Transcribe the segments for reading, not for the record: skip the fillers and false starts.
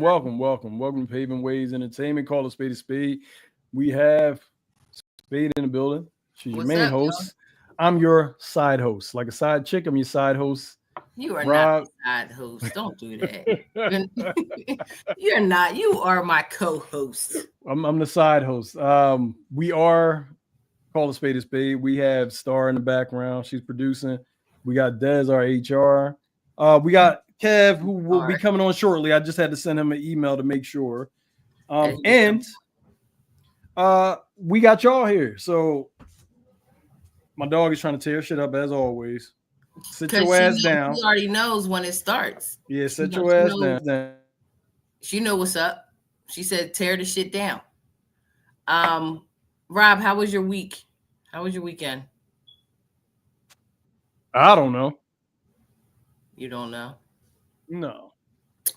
Welcome to Paving Ways Entertainment. Call a spade a spade. We have Spade in the building. She's your main host. Yo? I'm your side host. Like a side chick, I'm your side host. You are not the side host. Don't do that. You're not. You are my co-host. I'm the side host. We are Call a spade. We have Star in the background. She's producing. We got Des, our HR. We got Kev, who will be coming on shortly. I just had to send him an email to make sure. And we got y'all here. So my dog is trying to tear shit up as always. Sit your ass down. She already knows when it starts. Yeah, sit your ass down. She know what's up. She said tear the shit down. Rob, how was your week? How was your weekend? I don't know. You don't know? No.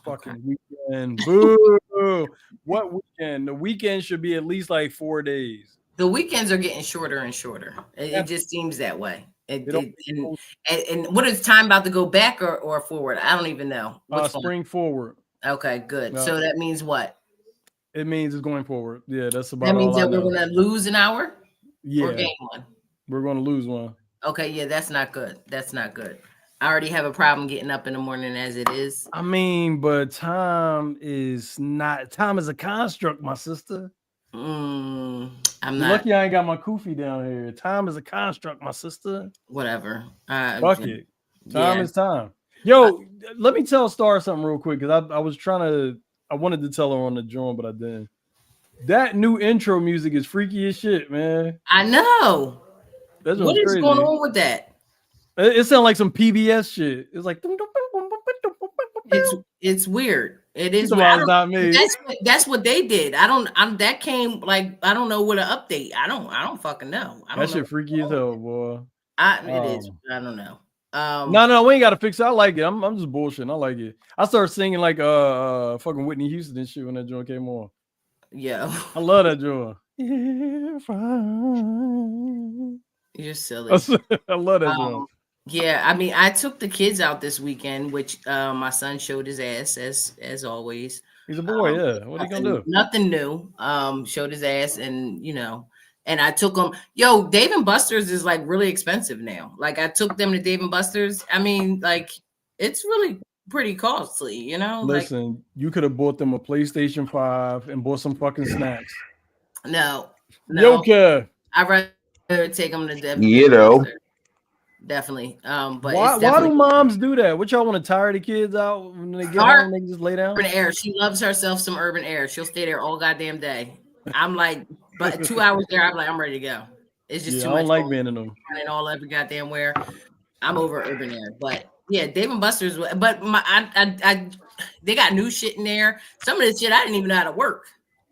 Fucking weekend. Boo. What weekend? The weekend should be at least like 4 days. The weekends are getting shorter and shorter. It just seems that way. And what is time about to go back or forward? I don't even know. Spring forward. Okay, good. So that means what? It means it's going forward. Yeah, that's about that means all that we're going to lose an hour? Yeah. Or gain one? We're going to lose one. Okay, yeah, that's not good. That's not good. I already have a problem getting up in the morning as it is. I mean, but time is a construct, my sister. I'm You're not lucky I ain't got my kufi down here. Time is a construct, my sister. Whatever. Fuck it. Time is time. Yo, let me tell Star something real quick because I wanted to tell her on the joint, but I didn't. That new intro music is freaky as shit, man. I know. What is crazy. Going on with that? It sounds like some PBS shit. It's like it's weird. It is weird. Not me. That's what they did. That came like I don't know what an update. I don't fucking know. That shit freaky as hell, boy. It is. I don't know. No, we ain't gotta fix it. I like it. I'm just bullshitting. I like it. I started singing like fucking Whitney Houston and shit when that joint came on. Yeah. I love that joint. You're silly. I love that joint. Yeah, I mean, I took the kids out this weekend, which my son showed his ass as always. He's a boy, yeah. What are you gonna do? Nothing new. Showed his ass, and and I took them. Yo, Dave and Buster's is like really expensive now. Like I took them to Dave and Buster's. I mean, like it's really pretty costly, Listen, you could have bought them a PlayStation 5 and bought some fucking snacks. No. Yoka. I'd rather take them to Dave. Buster's. Definitely. But why do moms do that? What y'all want to tire the kids out when they get home? They just lay down. Urban air. She loves herself some urban air. She'll stay there all goddamn day. I'm like, but 2 hours there, I'm like, I'm ready to go. It's just too much. I don't like being in them. And all every goddamn where. I'm over urban air, but yeah, Dave and Buster's. But they got new shit in there. Some of the shit I didn't even know how to work.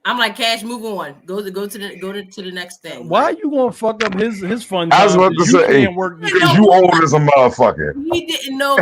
I'm like, Cash, move on. Go to the next thing. Why are you gonna fuck up his fun? I was about to say, because you old as a motherfucker. He didn't know.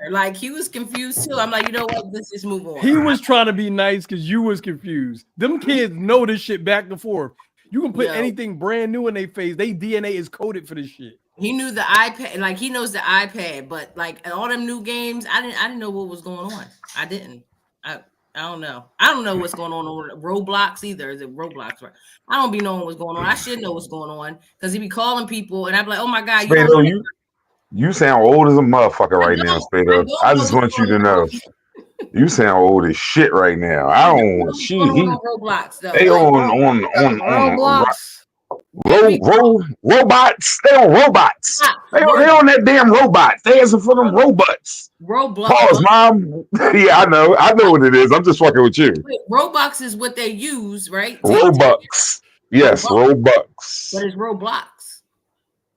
Like he was confused too. I'm like, you know what? Let's just move on. He was trying to be nice because you was confused. Them kids know this shit back and forth. You can put anything brand new in their face. They DNA is coded for this shit. He knew the iPad, like he knows the iPad, but like all them new games, I didn't know what was going on. I didn't. I don't know. I don't know what's going on with Roblox either. Is it Roblox? Right? I don't be knowing what's going on. I should know what's going on because he be calling people, and I'm like, oh my god, you sound old as a motherfucker right now, Spade. I just want you to know, you sound old as shit right now. I don't. On Roblox though. They on Roblox. Robots. They on robots. They on that damn robots. They answer for them robots. Roblox. Pause, mom. Yeah, I know what it is. I'm just fucking with you. Wait, Roblox is what they use, right? Robux. Yes, Robux. But it's Roblox.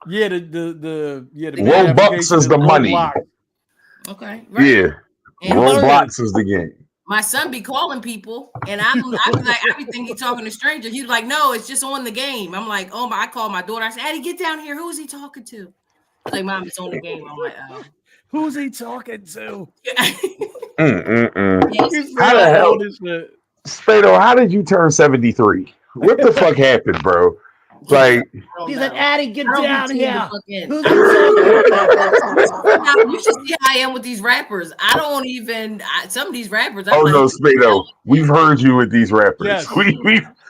Yeah, the Robux is the money. Okay. Right. Yeah. And Roblox is the game. My son be calling people, and I be thinking he's talking to strangers. He's like, no, it's just on the game. I'm like, oh my! I call my daughter. I said, Addie, get down here. Who is he talking to? She's like, Mom, it's on the game. I'm like, oh. Who's he talking to? How the hell, Spado? How did you turn 73? What the fuck happened, bro? Like he said, Addie, get down here. Who's You should see how I am with these rappers. I don't even some of these rappers. Oh no, Spado, we've heard you with these rappers. Yes.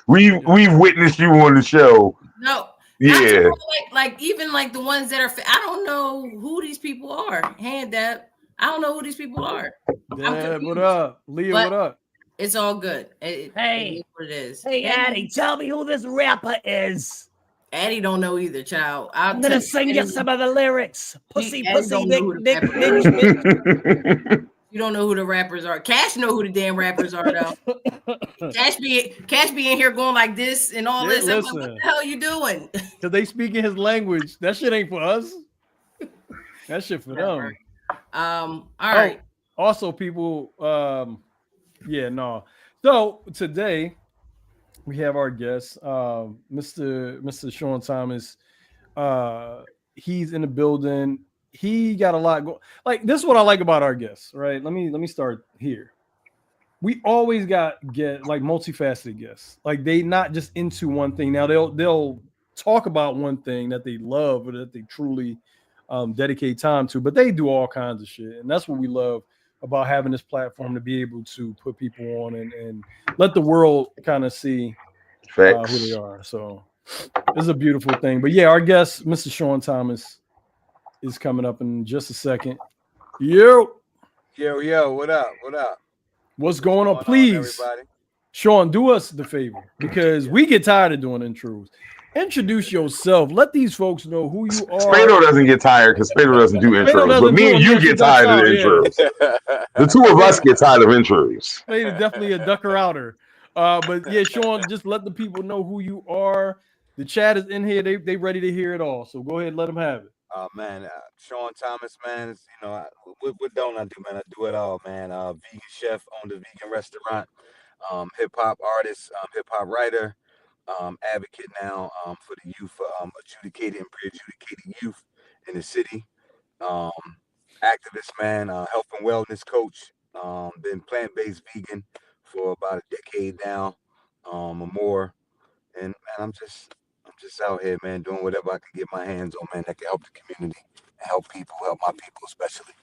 We've witnessed you on the show. No. Yeah. Like even like the ones that are I don't know who these people are. Hand that. I don't know who these people are. Dad, what up? Leah, what up? It's all good. It is what it is. Hey, Addie, tell me who this rapper is. Addie don't know either, child. I'm gonna sing you some of the lyrics. Pussy, Addie pussy, don't dick, know dick, dick, dick. You don't know who the rappers are. Cash know who the damn rappers are though. Cash be in here going like this and all this. I'm like, what the hell are you doing? Because they speak in his language. That shit ain't for us. That shit for them. All right. Also, people, So today we have our guest, Mr. Shaun Thomas. He's in the building. He got a lot going. Like, this is what I like about our guests, right? Let me start here. We always get like multifaceted guests. Like, they not just into one thing. Now they'll talk about one thing that they love or that they truly dedicate time to, but they do all kinds of shit, and that's what we love about having this platform, to be able to put people on and let the world kind of see who they are. So this is a beautiful thing. But yeah, our guest, Mr. Shaun Thomas, is coming up in just a second. Yo, what up? What's going on? Please, Shaun, do us the favor, because we get tired of doing intros. Introduce yourself. Let these folks know who you are. Spado doesn't get tired because Spado doesn't do intros, but me and you get tired of the intros. The two of us get tired of intros. Spade is definitely a ducker outer. But yeah, Shaun, just let the people know who you are. The chat is in here. They ready to hear it all. So go ahead and let them have it. Man, Shaun Thomas, man. What don't I do, man? I do it all, man. Vegan chef, owned a vegan restaurant. Hip hop artist, hip hop writer. Advocate now for the youth, adjudicated and pre-adjudicated youth in the city. Activist, man. Health and wellness coach. Been plant-based vegan for about a decade now, or more. And man, I'm just out here, man, doing whatever I can get my hands on, man, that can help the community and help my people especially.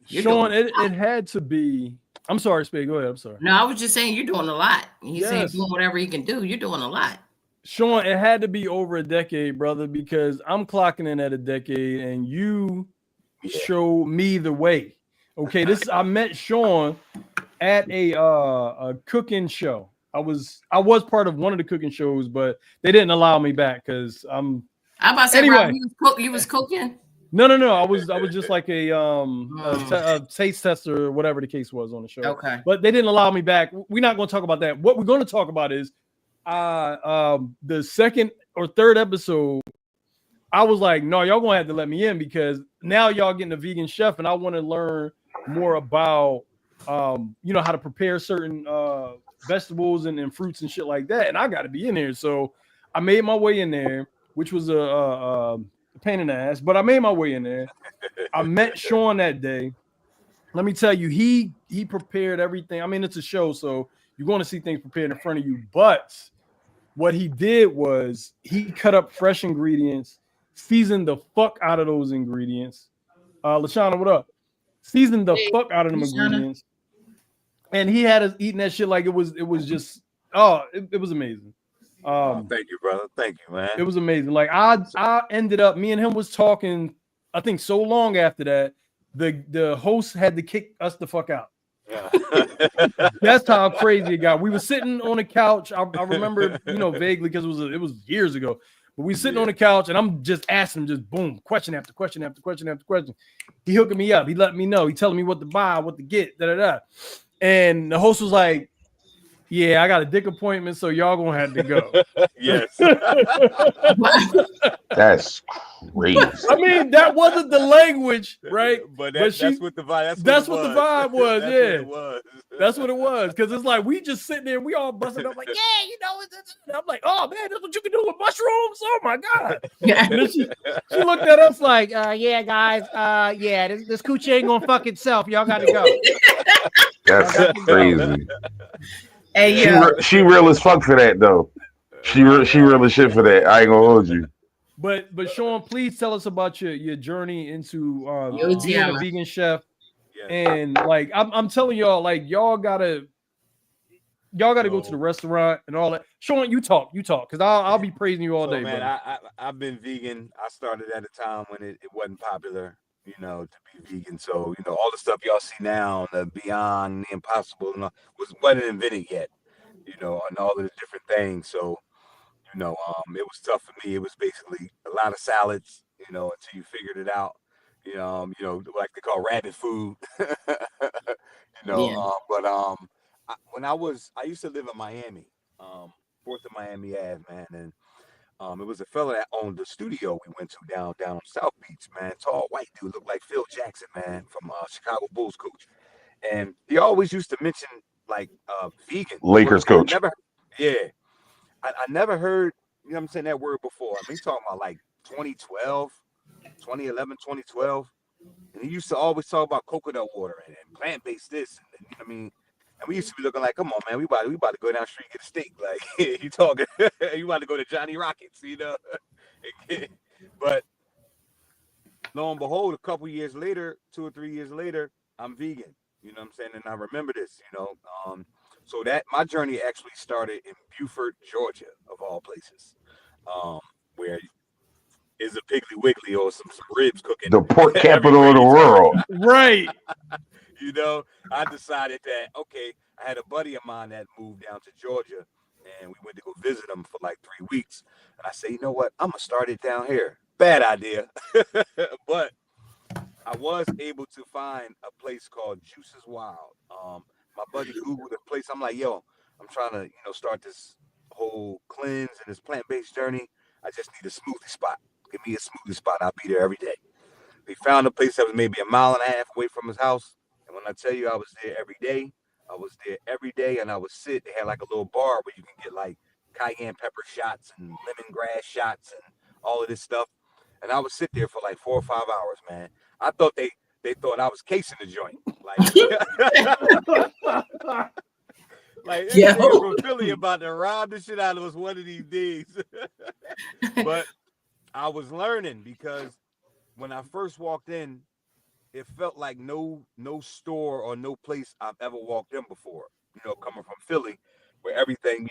Shaun, it had to be. I'm sorry, Spade. Go ahead. I'm sorry. No, I was just saying you're doing a lot. He's saying doing whatever you can do. You're doing a lot. Shaun, it had to be over a decade, brother, because I'm clocking in at a decade, and you show me the way. Okay, I met Shaun at a cooking show. I was part of one of the cooking shows, but they didn't allow me back because I'm about to say, anyway. Rob, you was cooking. No. I was just like a taste tester or whatever the case was on the show. Okay, but they didn't allow me back. We're not going to talk about that. What we're going to talk about is the second or third episode. I was like, no, y'all gonna have to let me in because now y'all getting a vegan chef, and I want to learn more about how to prepare certain vegetables and fruits and shit like that. And I got to be in there, so I made my way in there, which was a pain in the ass, but I made my way in there. I met Shaun that day. Let me tell you, he prepared everything. I mean, it's a show, so you're going to see things prepared in front of you. But what he did was he cut up fresh ingredients, seasoned the fuck out of those ingredients. LaShawna, what up? Seasoned the fuck out of them ingredients. And he had us eating that shit like it was just, it was amazing. Thank you, brother. Thank you, man. It was amazing. Like I ended up, me and him was talking, I think so long after that, the host had to kick us the fuck out. Yeah. That's how crazy it got. We were sitting on a couch. I remember, vaguely because it was years ago. But we sitting on the couch and I'm just asking him, just boom, question after question after question after question. He hooking me up. He let me know. He telling me what to buy, what to get, And the host was like, yeah, I got a dick appointment, so y'all gonna have to go. Yes. That's crazy. I mean, that wasn't the language, right? But that's what the vibe. That's what the vibe was. That's yeah, what it was. That's what it was. Because it's like we just sitting there, we all busting up like, yeah, I'm like, oh man, that's what you can do with mushrooms. Oh my god. And then she looked at us like, yeah, guys, this coochie ain't gonna fuck itself. Y'all got to go. That's crazy. Hey, she real as fuck for that though. She really shit for that. I ain't gonna hold you. But Shaun, please tell us about your journey into being a vegan chef. Yes. And like I'm telling y'all, like y'all gotta go to the restaurant and all that. Shaun, you talk, because I'll be praising you all day, man. brother. I've been vegan. I started at a time when it wasn't popular, to be vegan. So all the stuff y'all see now, the Beyond, the Impossible, and all, wasn't invented yet. And all of the different things. So it was tough for me. It was basically a lot of salads, until you figured it out. Like they call rabbit food. Yeah. When I used to live in Miami, 4th of Miami Ave, man, and it was a fella that owned the studio we went to down on South Beach, man. Tall white dude, looked like Phil Jackson, man, from Chicago Bulls coach, and he always used to mention like vegan Lakers coach. I never heard, what I'm saying, that word before. I mean, he's talking about like 2012, 2011, 2012. And he used to always talk about coconut water and plant-based this. And you know what I mean? And we used to be looking like, come on, man, we about to go down the street and get a steak. Like, you talking, you about to go to Johnny Rockets, But lo and behold, a couple years later, 2 or 3 years later, I'm vegan. You know what I'm saying? And I remember this, So that my journey actually started in Beaufort, Georgia, of all places, where is a Piggly Wiggly or some ribs cooking. The pork capital of the world. Right. I decided that, okay, I had a buddy of mine that moved down to Georgia, and we went to go visit him for like 3 weeks. And I said, you know what? I'm going to start it down here. Bad idea. But I was able to find a place called Juices Wild. My buddy Googled the place. I'm like, yo, I'm trying to, start this whole cleanse and this plant-based journey. I just need a smoothie spot. Give me a smoothie spot. I'll be there every day. We found a place that was maybe a mile and a half away from his house. And when I tell you I was there every day, and I would sit. They had like a little bar where you can get like cayenne pepper shots and lemongrass shots and all of this stuff. And I would sit there for like 4 or 5 hours, man. I thought they thought I was casing the joint. Like this nigga from Philly about to rob the shit out of us one of these days. But I was learning because when I first walked in, it felt like no store or no place I've ever walked in before. Coming from Philly, where everything,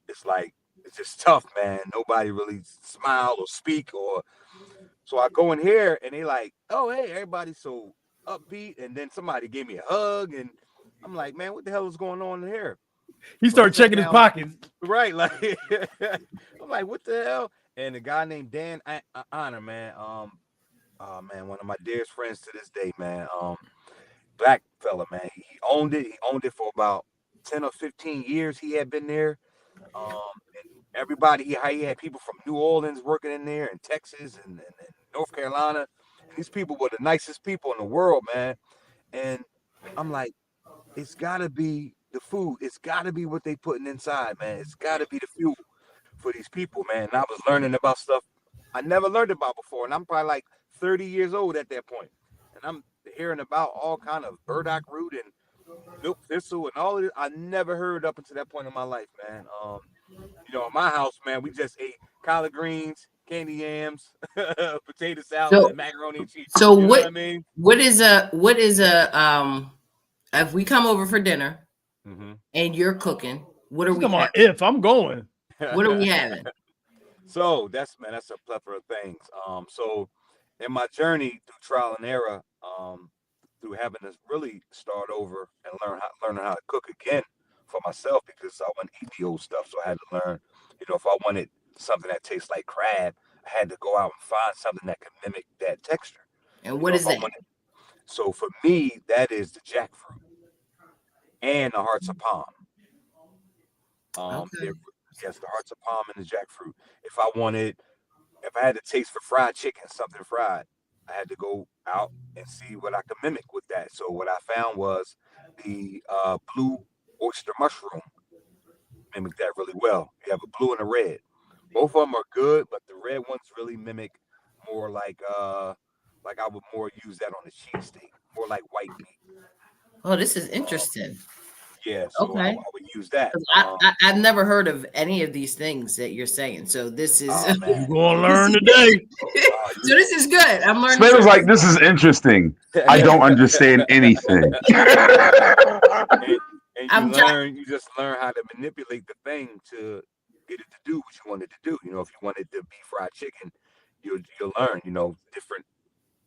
it's like it's just tough, man. Nobody really smile or speak or. So I go in here and they like, oh hey, everybody's so upbeat, and then somebody gave me a hug, and I'm like, man, what the hell is going on in here? He started checking his pockets. Right, like I'm like, what the hell? And a guy named Dan Honor, man, man, one of my dearest friends to this day, man, black fella, man, he owned it for about 10 or 15 years. He had been there, and everybody, he had people from New Orleans working in there, and Texas, and North Carolina, and these people were the nicest people in the world, man. And I'm like, it's gotta be the food. It's gotta be what they putting inside, man. It's gotta be the fuel for these people, man. And I was learning about stuff I never learned about before. And I'm probably like 30 years old at that point. And I'm hearing about all kind of burdock root and milk thistle and all of it. I never heard up until that point in my life, man. In my house, man, we just ate collard greens, candy yams, potato salad, and macaroni and cheese. So you know what I mean? What is a if we come over for dinner and you're cooking, what are we having? If I'm going. What are we having? So that's a plethora of things. So in my journey through trial and error, through having to really start over and learning how to cook again for myself, because I wasn't eating the old stuff. So I had to learn, if I wanted something that tastes like crab, I had to go out and find something that could mimic that texture. And what is that? So for me, that is the jackfruit and the hearts of palm. Yes, the hearts of palm and the jackfruit. If I had to taste for fried chicken, something fried, I had to go out and see what I could mimic with that. So what I found was the blue oyster mushroom mimic that really well. You have a blue and a red. Both of them are good, but the red ones really mimic more like I would more use that on a cheesesteak, more like white meat. Oh, this is interesting. Yeah, so I would use that. I've never heard of any of these things that you're saying. So this is you're gonna learn today. So this is good. I'm learning. Spade was like, "This is interesting. I don't understand anything." And you just learn how to manipulate the thing to get it to do what you want it to do. You know, if you want it to be fried chicken, you'll learn, you know, different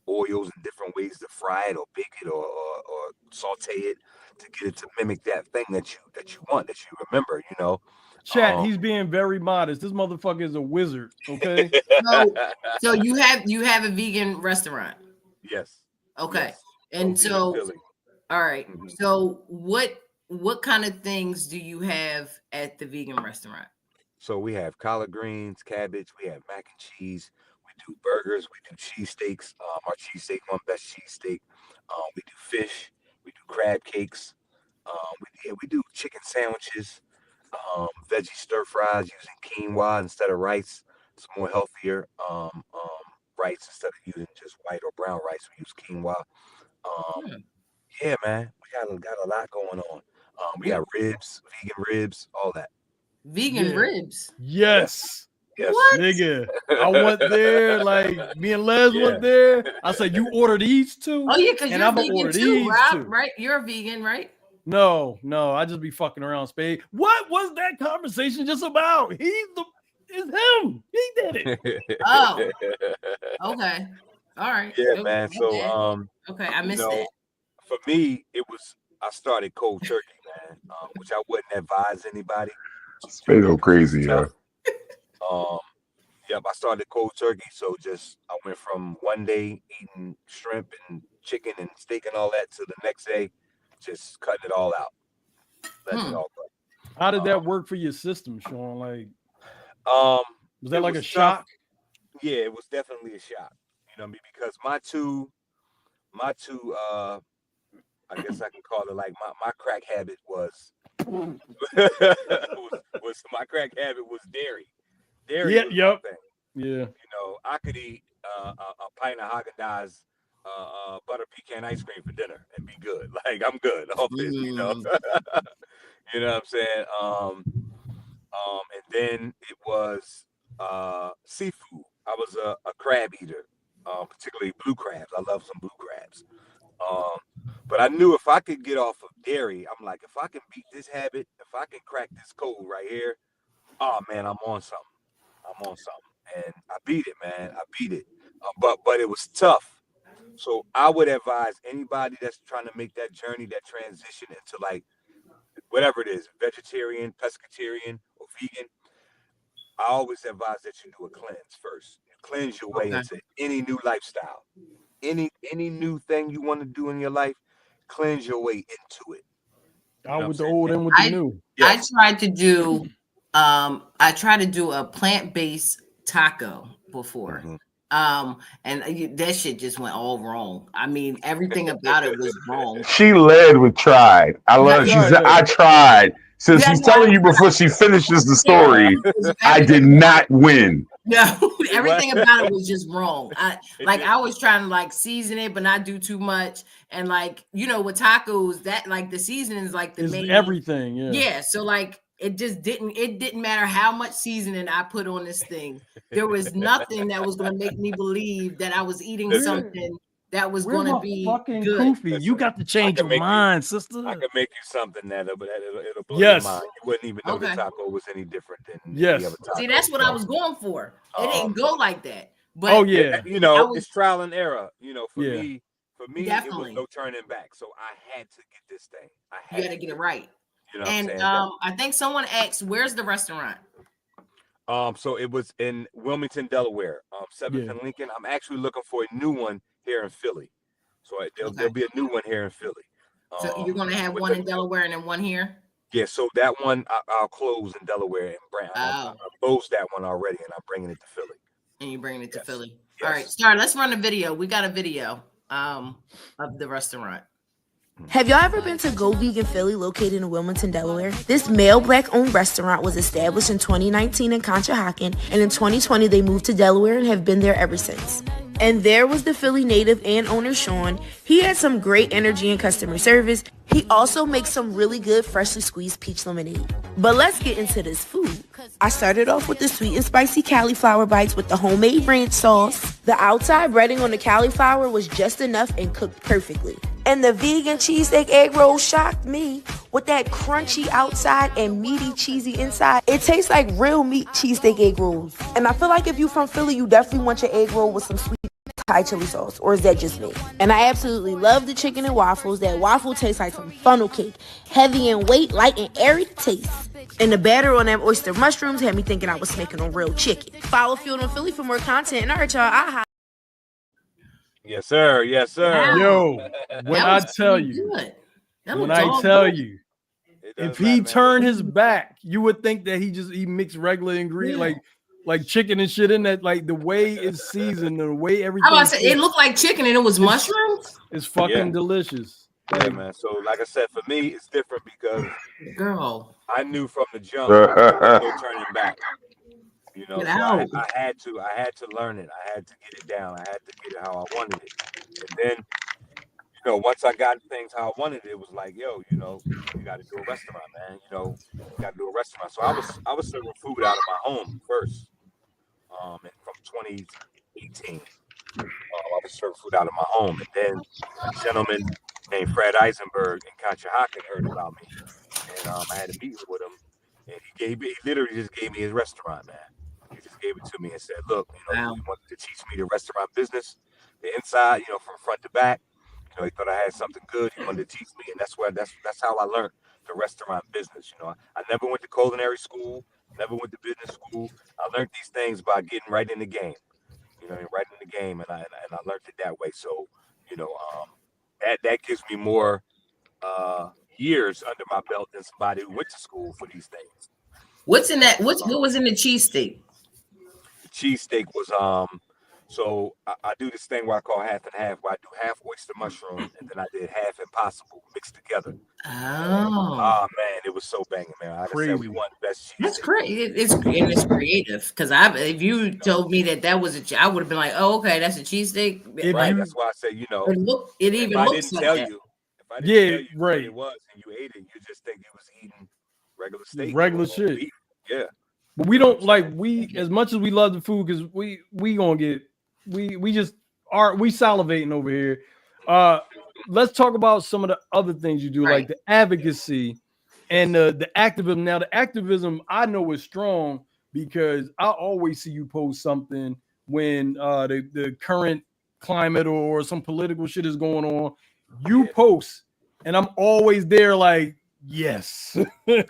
oils and different ways to fry it or bake it or saute it to get it to mimic that thing that you want, that you remember, you know. Chat, he's being very modest. This motherfucker is a wizard. Okay. So you have a vegan restaurant. Yes. Okay. Yes. And so all right. So what kind of things do you have at the vegan restaurant? So we have collard greens, cabbage, we have mac and cheese, we do burgers, we do cheesesteaks. Our cheesesteak, one best cheesesteak. We do fish, we do crab cakes, we do chicken sandwiches, veggie stir fries using quinoa instead of rice. It's more healthier. Rice instead of using just white or brown rice, we use quinoa. Yeah, man, we got a lot going on. We got ribs, vegan ribs, all that. Vegan ribs. Yes. What? Nigga, I went there. Like me and Les went there. I said, "You order these two." Oh yeah, because you're vegan too, Rob. Too. Right? You're a vegan, right? No, I just be fucking around, Spade. What was that conversation just about? It's him. He did it. Oh. Okay. All right. Yeah, man. So okay, I missed that. For me, I started cold turkey, man, which I wouldn't advise anybody. Spade go crazy, yeah. Yep, I started cold turkey, so I went from one day eating shrimp and chicken and steak and all that to the next day just cutting it all out. Letting it all go. How did that work for your system, Shaun? Like, was that like a shock? Yeah, it was definitely a shock. You know what I mean? Because my two I guess I can call it like my crack habit was my crack habit was dairy. Dairy. Yeah, was yep. Thing. Yeah. You know, I could eat a pint of Haagen-Dazs butter pecan ice cream for dinner and be good. Like I'm good off this, you know. You know what I'm saying? And then it was seafood. I was a crab eater, particularly blue crabs. I love some blue crabs. But I knew if I could get off of dairy, I'm like, if I can beat this habit, if I can crack this code right here, oh man, I'm on something. And I beat it, man. I beat it. But it was tough. So I would advise anybody that's trying to make that journey, that transition into like whatever it is, vegetarian, pescatarian, or vegan. I always advise that you do a cleanse first. You cleanse your way into any new lifestyle. Any new thing you want to do in your life, cleanse your way into it. Out with the old and with the new. Yes. I tried to do a plant-based taco before. And that shit just went all wrong. I mean, everything about it was wrong. She led with tried. I love it. She said, I tried. So she's telling you before she finishes the story, I did not win. No, everything about it was just wrong. I was trying to like season it, but not do too much. And like, you know, with tacos, that like the seasoning is like the main everything. Yeah. So like it didn't matter how much seasoning I put on this thing. There was nothing that was going to make me believe that I was eating something that was going to be fucking good. goofy. You got to change your mind, sister. I can make you something that'll blow your mind. You wouldn't even know the taco was any different than the other taco. See, that's what I was going for. It didn't go like that. But you know, it's trial and error. You know, for me, definitely. it was no turning back. So I had to get this thing. You got to get it right. You know and I think someone asked, "Where's the restaurant?" So it was in Wilmington, Delaware, 7th and Lincoln. I'm actually looking for a new one here in Philly. So there'll be a new one here in Philly. So you're going to have one in Delaware and then one here? Yeah, so that one I'll close in Delaware and Brown. I closed that one already, and I'm bringing it to Philly. And you're bringing it to Philly. Yes. All right, Star, let's run a video. We got a video of the restaurant. Have y'all ever been to Go Vegan Philly, located in Wilmington, Delaware? This male Black-owned restaurant was established in 2019 in Conshohocken, and in 2020 they moved to Delaware and have been there ever since. And there was the Philly native and owner, Shaun. He had some great energy and customer service. He also makes some really good freshly squeezed peach lemonade. But let's get into this food. I started off with the sweet and spicy cauliflower bites with the homemade ranch sauce. The outside breading on the cauliflower was just enough and cooked perfectly. And the vegan cheesesteak egg roll shocked me with that crunchy outside and meaty cheesy inside. It tastes like real meat cheesesteak egg rolls. And I feel like if you're from Philly, you definitely want your egg roll with some sweet Thai chili sauce, or is that just me? And I absolutely love the chicken and waffles. That waffle tastes like some funnel cake. Heavy in weight, light and airy to taste. And the batter on them oyster mushrooms had me thinking I was making a real chicken. Follow Fueled on Philly for more content. And all right, y'all, Yes, sir. Yes, sir. Wow. Yo, when I tell you, if he turned his back, you would think that he mixed regular ingredients like chicken and shit in that. Like the way it's seasoned, the way everything. It looked like chicken and it was mushrooms. It's fucking delicious. Yeah, man. So, like I said, for me, it's different because, I knew from the jump there was no turning back. You know, so I had to learn it. I had to get it down. I had to get it how I wanted it. And then, you know, once I got things how I wanted it, it was like, yo, you know, you got to do a restaurant, man. You know, you got to do a restaurant. So I was serving food out of my home first. And from 2018, I was serving food out of my home, and then a gentleman named Fred Eisenberg in Conshohocken heard about me, and I had a meeting with him, and he literally just gave me his restaurant, man. He just gave it to me and said, look, you know, he wanted to teach me the restaurant business, the inside, you know, from front to back. You know, he thought I had something good. He wanted to teach me, and that's how I learned the restaurant business. You know, I never went to culinary school, never went to business school. I learned these things by getting right in the game. You know, right in the game, and I learned it that way. So, you know, that gives me more years under my belt than somebody who went to school for these things. What's in that? What was in the cheesesteak? The cheesesteak was so I do this thing where I call half and half, where I do half oyster mushroom and then I did half impossible mixed together. Oh man, it was so banging, man. Like I said, we won best cheesesteak. That's great. It's creative because if you told me that was I would have been like, oh, okay, that's a cheesesteak. Right. That's why I say, you know, it even looks like that. If I didn't tell you what it was and you ate it, you just think you was eating regular steak, regular shit. Beef. Yeah. But we don't as much as we love the food, because we gonna get we just are salivating over here. Let's talk about some of the other things you do, like the advocacy and the activism. Now, the activism I know is strong because I always see you post something when the current climate or some political shit is going on. You post, and I'm always there like, yes. Like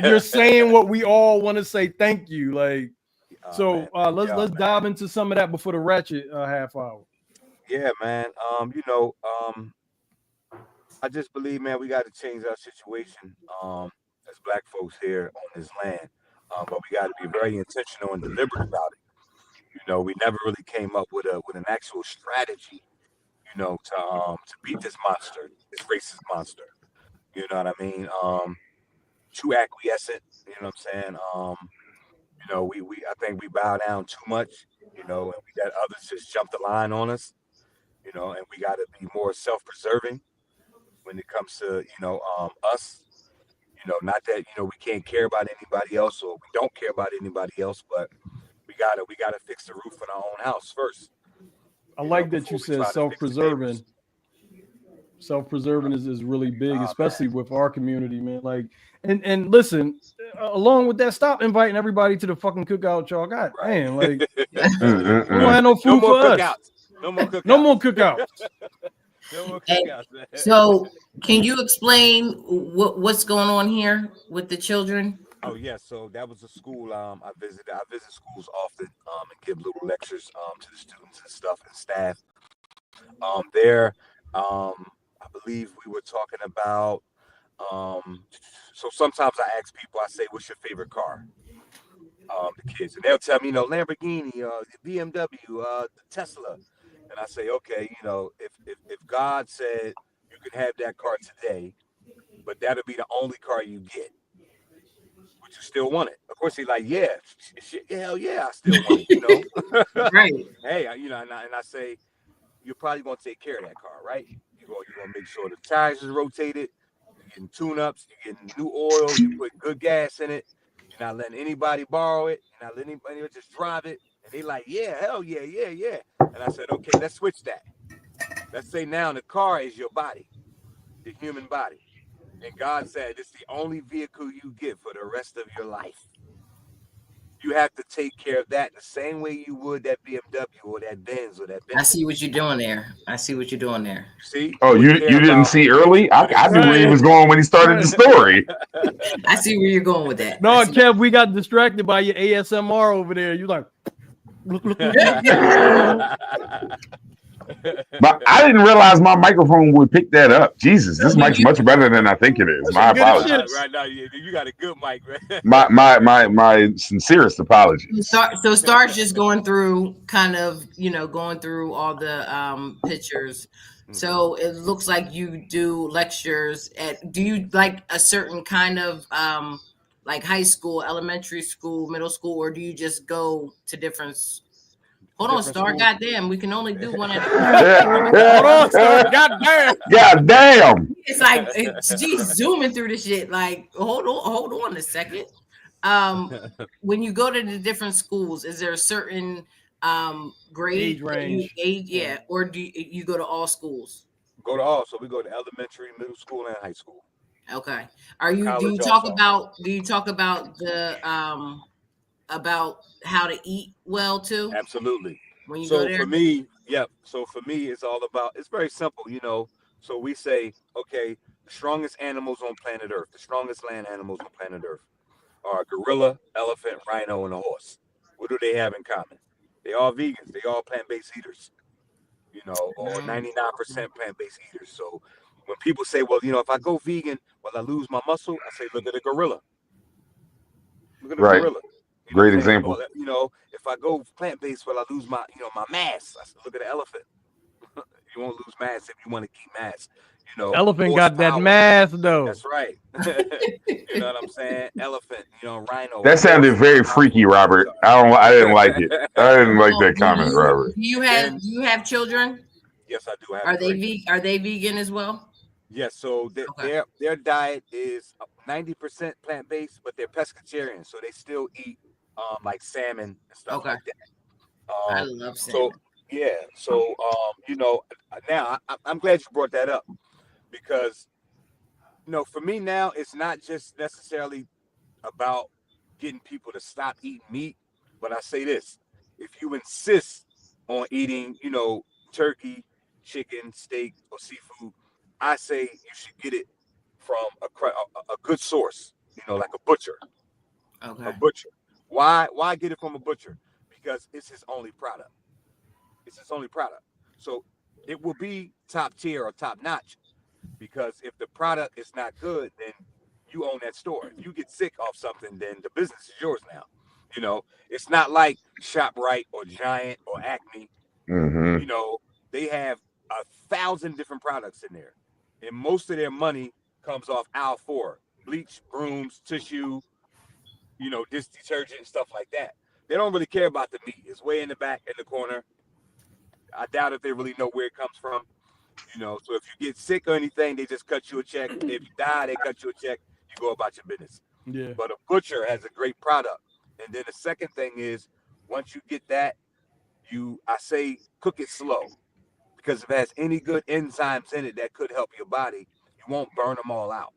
you're saying what we all want to say. Thank you. Like, let's dive into some of that before the ratchet half hour. Yeah, man. You know, I just believe, man, we got to change our situation as Black folks here on this land. But we got to be very intentional and deliberate about it. You know, we never really came up with an actual strategy, you know, to beat this monster, this racist monster. You know what I mean? Too acquiescent. You know what I'm saying? You know, I think we bow down too much. You know, and we let others just jump the line on us. You know, and we got to be more self-preserving when it comes to, you know, us. You know, not that, you know, we can't care about anybody else or we don't care about anybody else, but we gotta fix the roof in our own house first. I like that you said self-preserving. Self-preserving is really big, especially with our community, man. Like, and listen, along with that, stop inviting everybody to the fucking cookout, y'all. God damn, like, we don't have no food for us. No more cookouts. No more cookouts. No more cookouts, man. So, can you explain what's going on here with the children? Oh yeah, so that was a school I visited. I visit schools often and give little lectures to the students and stuff and staff. There, I believe we were talking about. So sometimes I ask people, I say, "What's your favorite car?" The kids, and they'll tell me, you know, Lamborghini, BMW, the Tesla, and I say, okay, you know, if God said you could have that car today, but that'll be the only car you get, would you still want it? Of course, he's like, yeah, hell yeah, I still want it, you know. Right. Hey, you know, and I say, you're probably gonna take care of that car, right? You're gonna make sure the tires is rotated, getting tune-ups, you're getting new oil, you put good gas in it, you're not letting anybody borrow it, you're not letting anybody just drive it. And they like, yeah, hell yeah, yeah, yeah. And I said, okay, let's switch that. Let's say now the car is your body, the human body. And God said it's the only vehicle you get for the rest of your life. You have to take care of that the same way you would that BMW or that Benz or that Bentley. I see what you're doing there. You see? Oh, you didn't see early? I knew where he was going when he started the story. I see where you're going with that. No, Kev, we got distracted by your ASMR over there. You like, But I didn't realize my microphone would pick that up. Jesus, this mic's much better than I think it is. My apologies. Right now, you got a good mic, man. My sincerest apologies. So Star's just going through going through all the pictures. So it looks like you do lectures do you like a certain kind of like high school, elementary school, middle school, or do you just go to different? Hold on, Star. schools. Goddamn, we can only do one at a time. hold on, Star. Goddamn. Goddamn. It's like she's zooming through the shit. Like, hold on a second. When you go to the different schools, is there a certain grade Age range? Yeah, or do you go to all schools? Go to all. So we go to elementary, middle school, and high school. Okay. Do you College talk also. about the about how to eat well too Absolutely. when you go there? For me, So for me, it's all about. It's very simple, So we say, okay, the strongest animals on planet Earth, the strongest land animals on planet Earth, are a gorilla, elephant, rhino, and a horse. What do they have in common? They all vegans. They all plant-based eaters. Or 99% plant-based eaters. So when people say, well, if I go vegan, will I lose my muscle? I say, look at a gorilla. Look at a gorilla. Great example. If I go plant-based, will I lose my mass? I said, look at an elephant. You won't lose mass if you want to keep mass. Elephant got that mass though. That's right. You know what I'm saying? Elephant, rhino. That sounded very freaky, Robert. I didn't like it. I didn't like that comment, Robert. Do you have children? Yes, I do. Are they vegan as well? Yes. So their diet is 90% plant-based, but they're pescatarian, so they still eat like salmon and stuff like that. I love salmon. Now I'm glad you brought that up because for me now it's not just necessarily about getting people to stop eating meat, but I say this: if you insist on eating, turkey, chicken, steak, or seafood, I say you should get it from a good source, like a butcher. Okay. A butcher. Why get it from a butcher? Because it's his only product. It's his only product. So it will be top tier or top notch. Because if the product is not good, then you own that store. If you get sick off something, then the business is yours now. It's not like ShopRite or Giant or Acme. Mm-hmm. They have 1,000 different products in there. And most of their money comes off aisle 4. Bleach, brooms, tissue, dish detergent and stuff like that. They don't really care about the meat. It's way in the back in the corner. I doubt if they really know where it comes from. So if you get sick or anything, they just cut you a check. If you die, they cut you a check. You go about your business. Yeah. But a butcher has a great product. And then the second thing is, once you get that, I say cook it slow. Because if it has any good enzymes in it that could help your body, you won't burn them all out.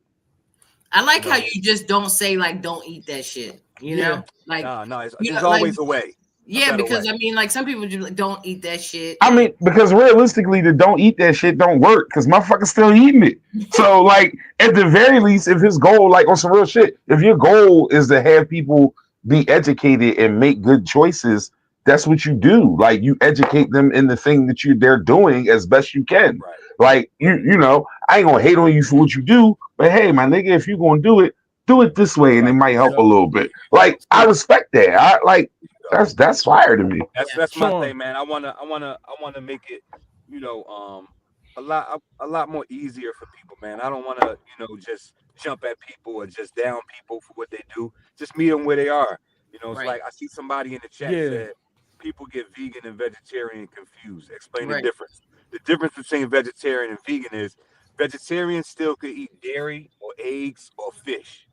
I like how you just don't say like don't eat that shit. Like no, there's always a way. Yeah, because I mean, like some people just like, don't eat that shit. I mean, because realistically, the don't eat that shit don't work because motherfuckers still eating it. So, like, at the very least, if his goal, like on some real shit, if your goal is to have people be educated and make good choices, that's what you do. Like, you educate them in the thing that they're doing as best you can. Right. Like, I ain't gonna hate on you for what you do, but hey, my nigga, if you're gonna do it this way, and it might help a little bit. Like, I respect that. That's fire to me. That's my thing, man. I wanna make it, a lot more easier for people, man. I don't wanna, just jump at people or just down people for what they do. Just meet them where they are. It's like I see somebody in the chat said people get vegan and vegetarian confused. Explain the difference. The difference between vegetarian and vegan is vegetarians still could eat dairy or eggs or fish.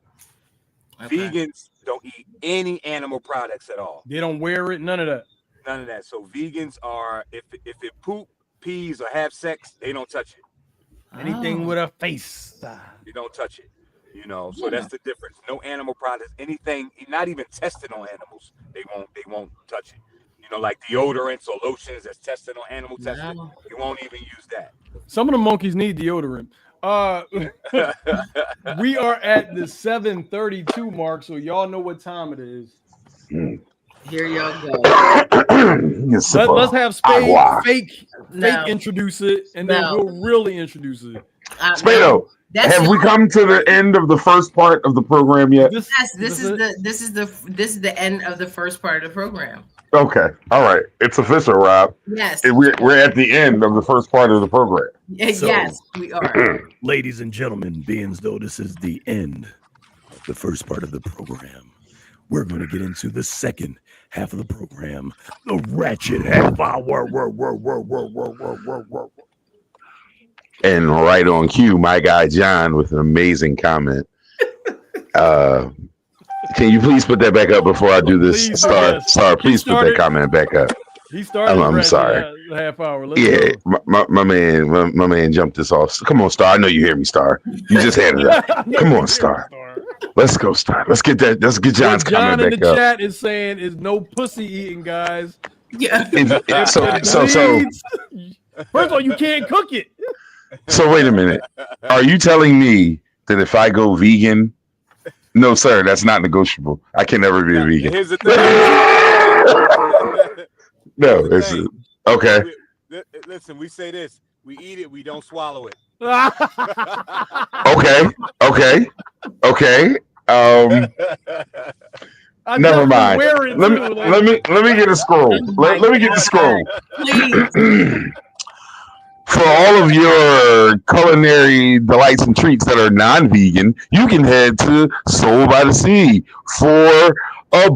Okay. Vegans don't eat any animal products at all. They don't wear it. None of that. None of that. So vegans are if it poop, pees, or have sex, they don't touch it. Anything with a face. You don't touch it. So that's the difference. No animal products, anything, not even tested on animals, they won't touch it. Like deodorants or lotions that's tested on animal tested, they won't even use that. Some of the monkeys need deodorant. We are at the 7:32 mark, so y'all know what time it is. Here y'all go. Let's have Spade fake introduce it, and then we'll really introduce it. Spado, have we come to the end of the first part of the program yet? This is the end of the first part of the program. Okay, all right, it's official, Rob. Yes, we're at the end of the first part of the program. Yes, we are. Ladies and gentlemen, being as though this is the end of the first part of the program, we're going to get into the second half of the program, the ratchet half hour. And right on cue, my guy John with an amazing comment. Can you please put that back up before I do this? Star, please put that comment back up. He started. I'm sorry. Half hour. My man jumped this off. Come on, Star. I know you hear me, Star. You just had it up. Come on, Star. Let's go, Star. Let's get John's comment back up. John in the chat is saying is no pussy eating, guys. Yeah. So first of all, you can't cook it. So wait a minute. Are you telling me that if I go vegan? No, sir, that's not negotiable. I can never be a vegan. Here's the thing. No, it's okay. Listen, we say this: we eat it, we don't swallow it. Okay. Never mind. Let me get a scroll. Let me get the scroll. For all of your culinary delights and treats that are non-vegan, you can head to Soul by the Sea for a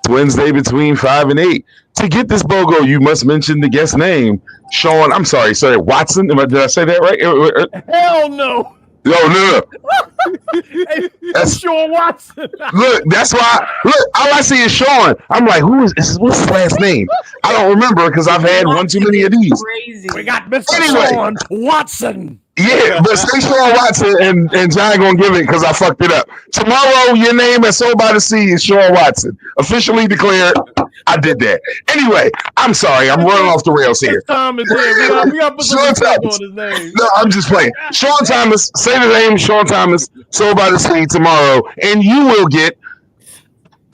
Wednesday between 5 and 8. To get this BOGO, you must mention the guest name, Shaun. I'm sorry, Watson. Did I say that right? Hell no. No. That's Shaun Watson. Look, that's why. Look, all I see is Shaun. I'm like, who is this? What's his last name? I don't remember because I've had one too many of these. Crazy. We got Mr. Shaun Watson. Yeah, but say Shaun Watson and John gonna give it because I fucked it up. Tomorrow, your name at Soul by the Sea is Shaun Watson. Officially declared. I did that. Anyway, I'm sorry. I'm running off the rails here. Tom is here. We got to put some respect on his name. No, I'm just playing. Shaun Thomas. Say the name Shaun Thomas. Soul by the Sea tomorrow, and you will get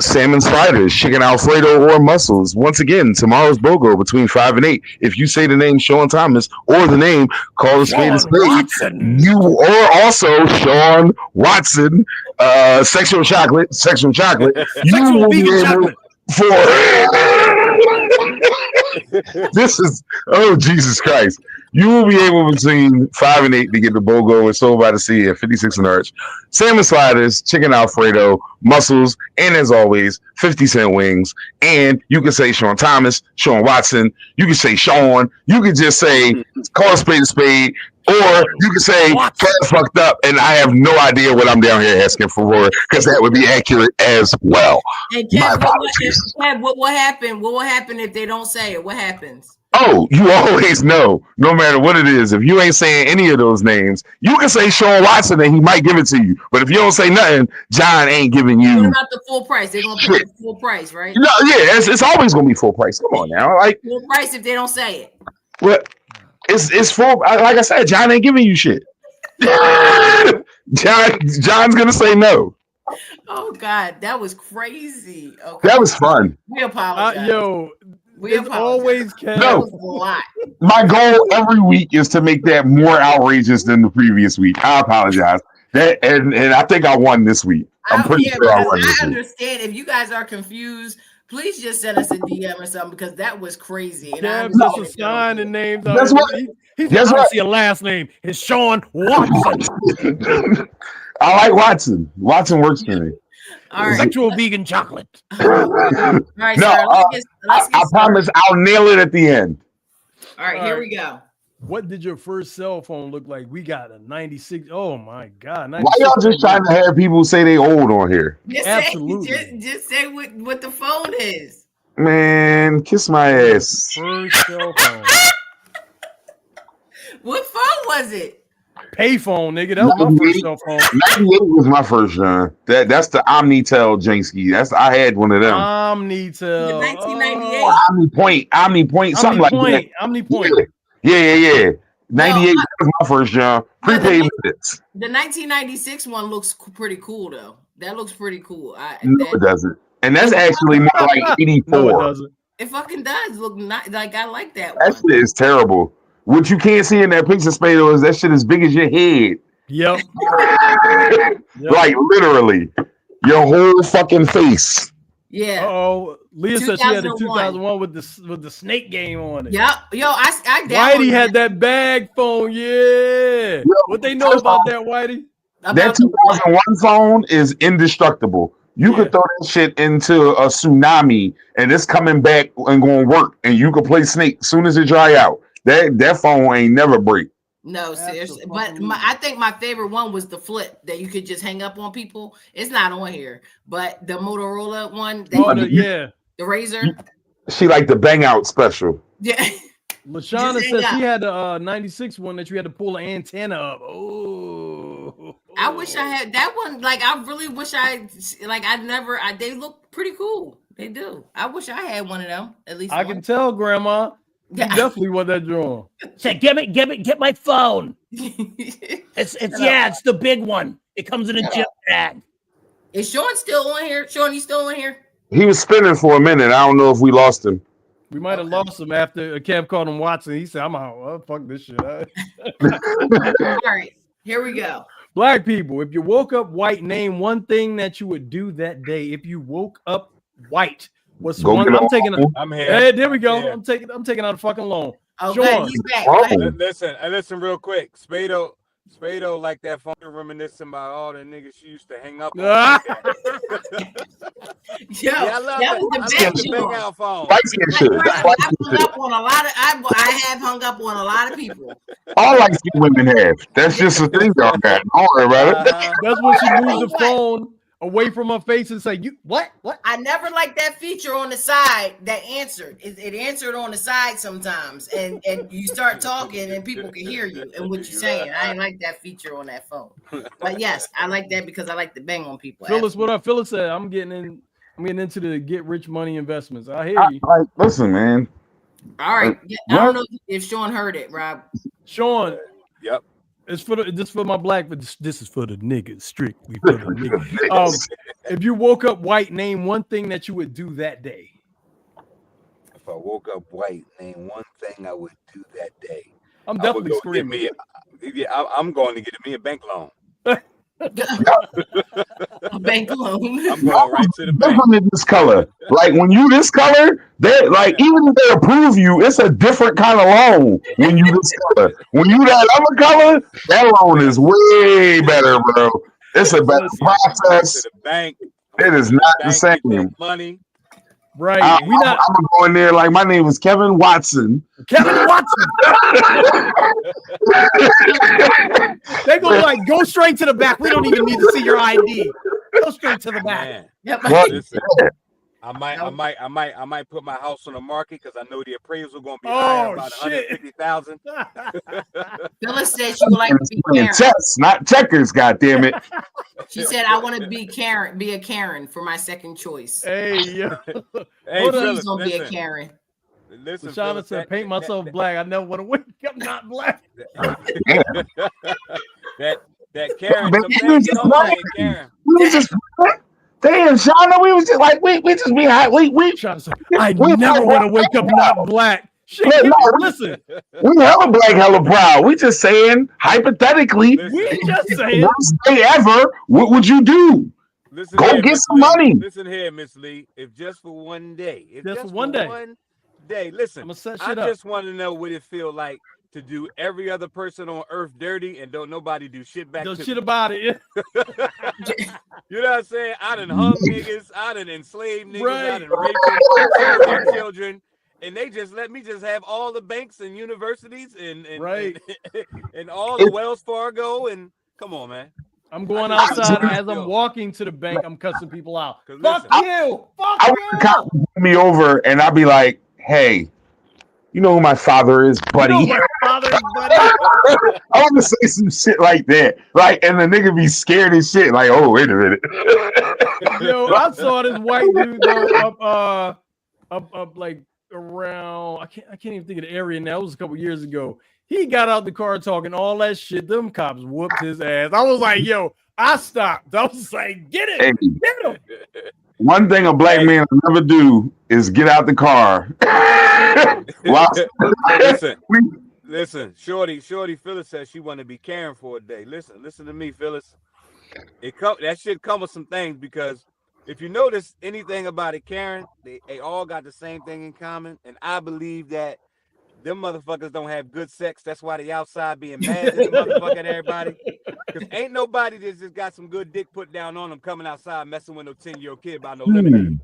salmon sliders, chicken Alfredo, or mussels. Once again, tomorrow's BOGO between 5 and 8. If you say the name Shaun Thomas or the name Call a Spade a Spade, you or also Shaun Watson, sexual chocolate, you will be able for this is Jesus Christ. You will be able between 5 and 8 to get the BOGO and Soul by the Sea at 56 and Arch. Salmon sliders, chicken Alfredo, mussels, and as always, 50-cent wings. And you can say Shaun Thomas, Shaun Watson. You can say Shaun. You can just say Call a Spade, or you can say fucked up, and I have no idea what I'm down here asking for because that would be accurate as well. And Kev, what happened? What will happen if they don't say it? What happens? Oh, you always know, no matter what it is, if you ain't saying any of those names, you can say Shaun Watson and he might give it to you. But if you don't say nothing, John ain't giving you. What about the full price? They're gonna put the full price, right? No, yeah, it's always gonna be full price. Come on now, like full price if they don't say it. Well, it's full. Like I said, John ain't giving you shit. John's gonna say no. Oh God, that was crazy. Okay. That was fun. We apologize. It's always Kev. No. A lot. My goal every week is to make that more outrageous than the previous week. I apologize. And I think I won this week. I'm pretty sure I won this week. I understand. If you guys are confused, please just send us a DM or something because that was crazy. And Kev's just a sign and names. That's what. That's what. See a last name. It's Shaun Watson. I like Watson. Watson works for me. All right. Sexual vegan chocolate. All right, no, let's get I promise I'll nail it at the end. All right, here we go. What did your first cell phone look like? We got a 96. Oh my God. Why y'all just trying to have people say they old on here? Absolutely. Just say what the phone is. Man, kiss my ass. First cell phone. What phone was it? Payphone, nigga. That was my first cell phone. 98 was my first, John. That's the Omnitel Jinski. I had one of them. Omnitel. 1998. Omnipoint, something like that. Omnipoint. Yeah. 98 was my first, John. Prepaid minutes. The 1996 one looks pretty cool, though. That looks pretty cool. It doesn't. And that's actually more like 84. No, it doesn't. It fucking does look like I like that one. That shit is terrible. What you can't see in that picture, Spade, is that shit as big as your head. Yep. Like literally, your whole fucking face. Yeah. Oh, Leah said she had a 2001 with the snake game on it. Yep. Yo, I Whitey had that bag phone. Yeah. What they know about that, Whitey? That 2001 phone is indestructible. You could throw that shit into a tsunami and it's coming back and going to work, and you could play Snake as soon as it dry out. That phone ain't never break. No, seriously. But I think my favorite one was the flip that you could just hang up on people. It's not on here, but the Motorola one. The Razor. She like the bang out special. Yeah. LaShawna said she had a 96 one that you had to pull an antenna up. Oh. I wish I had that one. Like, I really wish they look pretty cool. They do. I wish I had one of them. At least I can tell, Grandma. You definitely want that drawing. Say, get my phone. It's the big one. It comes in a gym bag. Is Shaun still on here? Shaun, you still on here? He was spinning for a minute. I don't know if we lost him. We might have lost him after Kev called him Watson. He said, I'm out. Oh, fuck this shit. All right, here we go. Black people, if you woke up white, name one thing that you would do that day. If you woke up white, what's one? I'm here. Hey, there we go. Yeah. I'm taking out a fucking loan. Okay, he's back. Listen real quick. Spado like that phone, reminiscing about all the niggas she used to hang up on. That was the big out phone. I have hung up on a lot of people. All like women have. That's just a thing y'all got. Don't worry about it. That's when she moves the phone away from her face and say, "You what? I never liked that feature on the side that answered. It answered on the side sometimes, and you start talking and people can hear you and what you're saying. I ain't like that feature on that phone. But yes, I like that because I like to bang on people. Phyllis, what up? Phyllis said, I'm getting into the get rich money investments. I hear you. Listen, man. All right. I don't know if Shaun heard it, Rob. Shaun. Yep. It's for my black, but this is for the niggas, strictly for the niggas. If you woke up white, name one thing that you would do that day. If I woke up white, name one thing I would do that day. I'm definitely screaming. I'm going to get me a bank loan. A bank loan. I'm going right to the bank. This color, like when you this color, they like even if they approve you, it's a different kind of loan. When you this color, when you that other color, that loan is way better, bro. It's a better process. To the bank. It is not the same. Money. Right. I'm gonna go in there like my name is Kevin Watson. Kevin Watson. They go straight to the back. We don't even need to see your ID. Go straight to the back. Yep. Listen, I might put my house on the market because I know the appraisal going to be higher, about 150,000. Phyllis said she would like to be Karen. Chess, not checkers, goddammit. She said I want to be a Karen for my second choice. Hey, yeah. Hey, Phyllis gonna be a Karen. Listen, Shauna said, "Paint myself black. I never want to wake up not black." that Karen. Karen. Damn, Shauna, we was just like we just be hot. I never want to wake up not black. Listen, we hella black, hella proud. We just saying hypothetically. We just saying. Worst day ever. What would you do? Go get some money. Listen here, Miss Lee. If just for one day, listen. I just want to know what it feel like to do every other person on earth dirty and don't nobody do shit back. No shit about it. You know what I'm saying? I done hung niggas. I done enslaved niggas. Right. I done raped them, children. and they just let me just have all the banks and universities and Right. and all the Wells Fargo and come on, man. I'm going I just- outside I as I'm feel- walking to the bank. I'm cussing people out. 'Cause Fuck listen, you! Fuck I want the you! cop to pull me over, and I'll be like, "Hey, you know who my father is, buddy." You know my father's buddy. I want to say some shit like that, like, and the nigga be scared as shit. Like, oh, wait a minute. Yo, I saw this white dude though up like around. I can't even think of the area now. It was a couple years ago. He got out the car talking all that shit. Them cops whooped his ass. I was like, yo, I stopped. I was like, get it, Hey, get him. one thing a black man will never do is get out the car. Listen, Shorty Phyllis says she want to be Karen for a day. Listen to me, Phyllis. That shit come with some things because if you notice anything about it, Karen, they all got the same thing in common, and I believe that them motherfuckers don't have good sex. That's why they outside being mad at the motherfucker at everybody. Because ain't nobody that just got some good dick put down on them coming outside messing with no 10-year-old kid about no lemonade.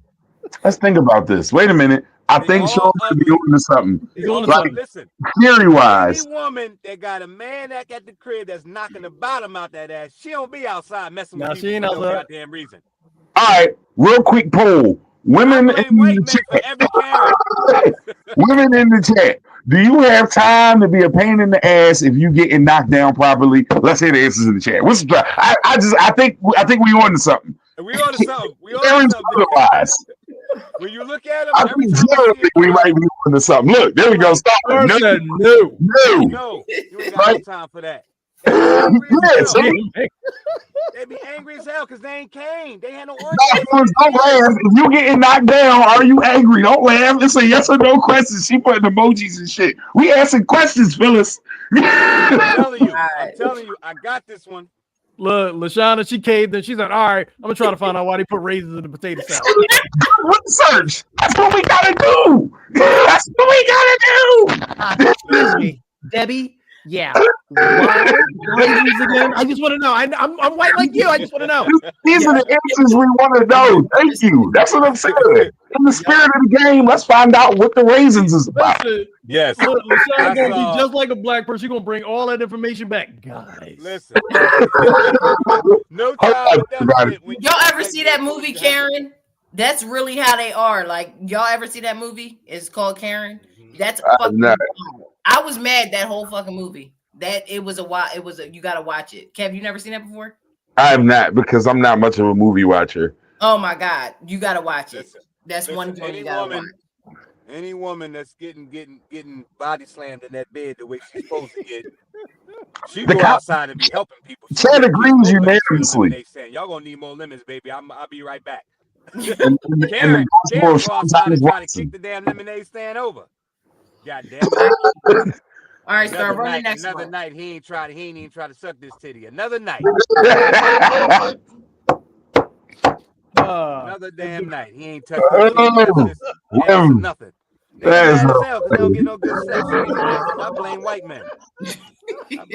Let's think about this. Wait a minute. I think Shaun could be on to something. Like, listen, theory wise, any woman that got a man that at the crib that's knocking the bottom out that ass, she don't be outside messing with people for no goddamn reason. All right, real quick poll. Women in the chat. Women in the chat. Do you have time to be a pain in the ass if you getting knocked down properly? Let's hear the answers in the chat. What's the I think we on to something. We on to something. We on to something. Otherwise. When you look at them, I think we might be on to something. Look, there we go. Stop. No. No, you ain't got no time for that. They be angry as hell because they ain't came. They had no orgasm. Don't laugh. If you getting knocked down, are you angry? Don't laugh. It's a yes or no question. She putting emojis and shit. We asking questions, Phyllis. I'm telling you, I got this one. Look, LaShawna, she caved and she's like, all right, I'm gonna try to find out why they put raisins in the potato salad. Research. That's what we gotta do. That's what we gotta do. Excuse me, Debbie. Yeah. Why raisins again? I just want to know. I'm white like you. I just want to know. These are the answers we want to know. Thank you. That's what I'm saying. In the spirit of the game, let's find out what the raisins is about. Listen, yes. Look, LaShawna's gonna be just like a black person. She's gonna bring all that information back, guys. Listen. No time. Y'all ever see that movie, Karen? That's really how they are. Like, y'all ever see that movie? It's called Karen. That's fucking. I was mad that whole fucking movie. That it was you gotta watch it. Kev, you never seen that before? I have not because I'm not much of a movie watcher. Oh my god, you gotta watch it. That's one thing you gotta watch. Any woman that's getting body slammed in that bed the way she's supposed to get, she go outside and be helping people. Chad agrees unanimously. Y'all gonna need more lemons, baby. I'll be right back. Karen go outside and try to kick the damn lemonade stand over. God damn it. All right, start running next one. Another night, he ain't even try to suck this titty. Another night. Another damn night. He ain't touched nothing. They don't get no good sex. I blame white men. He's I'm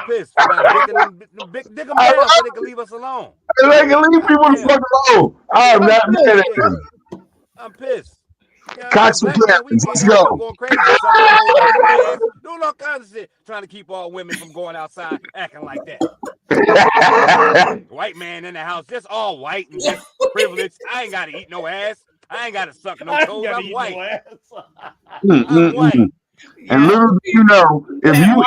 pissed. Dick them down so they can leave us alone. They can leave people the fuck alone. I'm not mad at them. I'm pissed. Cox and Clarence, let's go. Going crazy, doing all kinds of shit, trying to keep all women from going outside acting like that. White man in the house, just all white and just privileged. I ain't gotta eat no ass. I ain't gotta suck no toes. I'm white. I'm white. And little do you know, if you would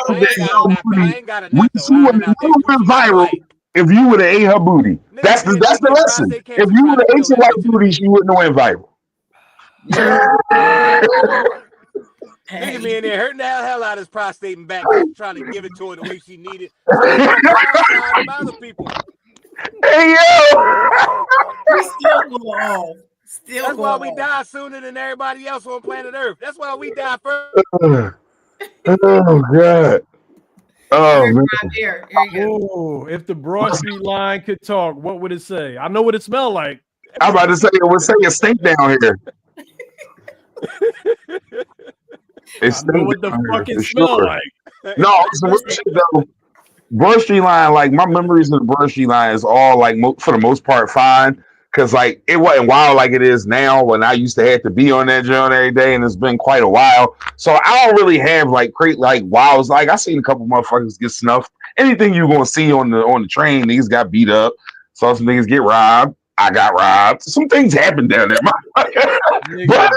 have ate her booty, that's the lesson. If you would have ate your white booty, she wouldn't have went viral. Nigga be in there hurting the hell out of his prostate and back, trying to give it to her the way she needed. Other people. Hey yo, we still go off. That's why we die sooner than everybody else on planet Earth. That's why we die first. Oh god. Oh man. Here you go. Ooh, if the Broad Street line could talk, what would it say? I know what it smelled like. I'm about to say it would say a stink down here. It's what the fuck it smell like. No, so Broad Street line, like my memories of the Broad Street line is all like for the most part fine. because like it wasn't wild like it is now when I used to have to be on that joint every day, and it's been quite a while. So I don't really have like wows. Like I seen a couple motherfuckers get snuffed. Anything you gonna see on the train, niggas got beat up. Saw some niggas get robbed. I got robbed. Some things happened down there. Nigga,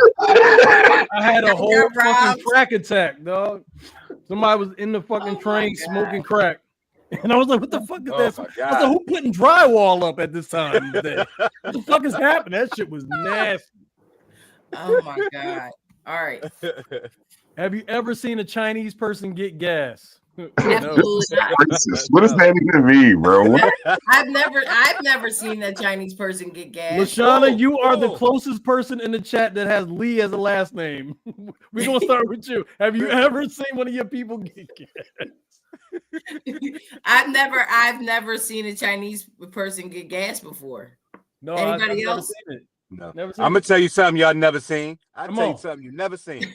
I had a whole fucking crack attack, dog. Somebody was in the fucking train smoking crack. And I was like, what the fuck is that? I was like, who putting drywall up at this time of day? What the fuck is happening? That shit was nasty. Oh my God. All right. Have you ever seen a Chinese person get gas? Absolutely not. What does that even mean, bro? I've never seen a Chinese person get gas. Lashana, you are the closest person in the chat that has Lee as a last name. We're gonna start with you. Have you ever seen one of your people get gas? I've never seen a Chinese person get gas before. No, anybody else? No. Never seen I'm gonna tell you something y'all never seen. I'll Come tell on. you something you never seen.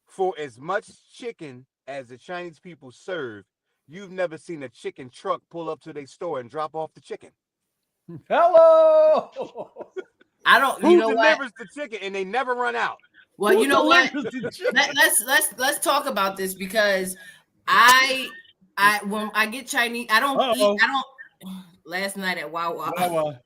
For as much chicken as the Chinese people serve, you've never seen a chicken truck pull up to their store and drop off the chicken. Hello. I don't. Who you know delivers what? the chicken and they never run out? Well, Who you know what? delivers the chicken? Let's talk about this because I when I get Chinese, I don't eat. I don't. Last night at Wawa.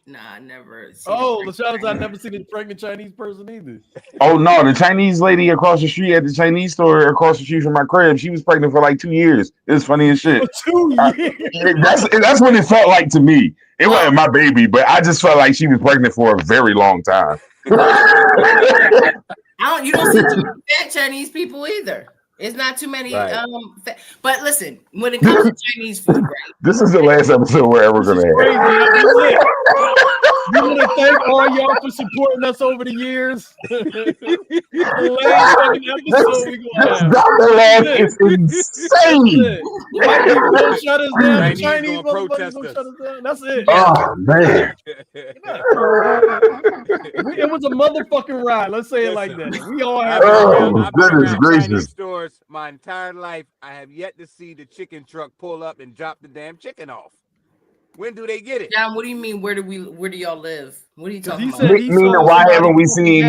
Nah, I never. Lashana, I've never seen a pregnant Chinese person either. Oh no, the Chinese lady across the street at the Chinese store across the street from my crib, she was pregnant for like 2 years. It's funny as shit. For 2 years. That's what it felt like to me. It wasn't my baby, but I just felt like she was pregnant for a very long time. You don't see too many fat Chinese people either. It's not too many. Right. But listen, when it comes to Chinese food, right? This is the last episode we're ever gonna have. We want to thank all y'all for supporting us over the years. The last fucking episode we gonna have. Dr. Lab is insane. White people gonna shut us down. Chinese Chinese gonna motherfuckers protest gonna us. shut us down. That's it. Oh man. It was a motherfucking ride. Let's say it like that. We all have. Oh, goodness Chinese gracious. stores my entire life. I have yet to see the chicken truck pull up and drop the damn chicken off. When do they get it? John, what do you mean? Where do y'all live? What are you talking about? Meaning, why haven't we seen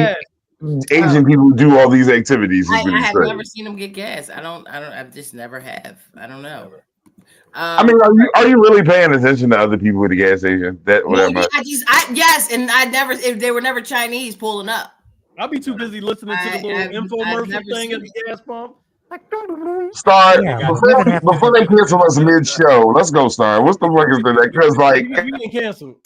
Asian people do all these activities? I have never seen them get gas. I just never have. I don't know. I mean, are you really paying attention to other people at the gas station? That whatever. Yes, and they were never Chinese pulling up. I'll be too busy listening to the little infomercial thing at the gas pump. Star, before they cancel us mid-show, let's go, Star. What's the fuck is that? Because like you getting canceled.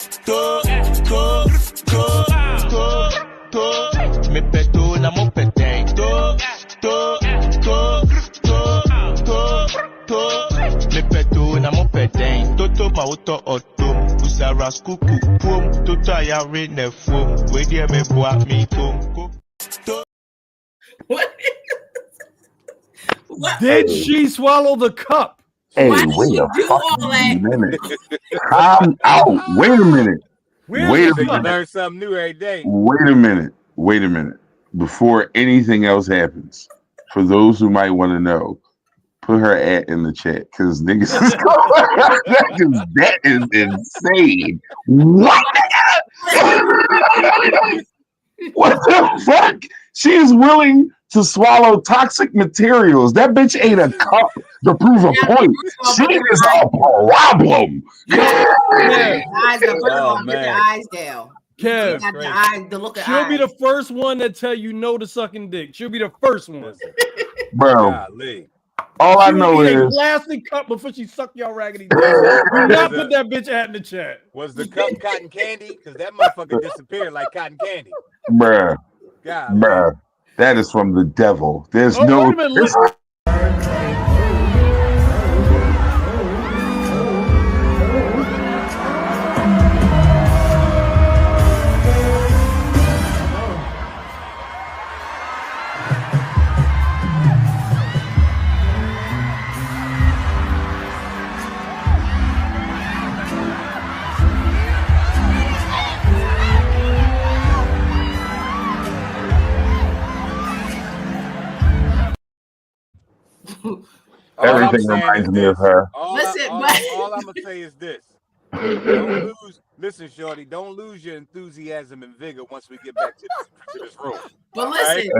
What? Did she swallow the cup? Hey, Why did wait you a do all fucking that? minute. I'm out. Wait a minute. Wait a You minute. learn something new every day. Wait a minute. Wait a minute. Before anything else happens, for those who might want to know, put her at in the chat because niggas is that is insane. What? What the fuck? She is willing to swallow toxic materials. That bitch ate a cup to prove a point. She is a problem. Get the eyes down. Kev, the look at she'll be the first one that tell you no to sucking dick. She'll be the first one. Bro, Golly. all I She know will eat a is plastic cup before she suck y'all raggedy dick. Do not put that bitch at in the chat. Was the cup cotton candy? Because that motherfucker disappeared like cotton candy. bruh, God, bruh, that is from the devil. There's Oh, no wait a minute, listen. everything reminds me of her. All Listen, I'm gonna say is this: Listen, shorty, don't lose your enthusiasm and vigor once we get back to this room. But listen,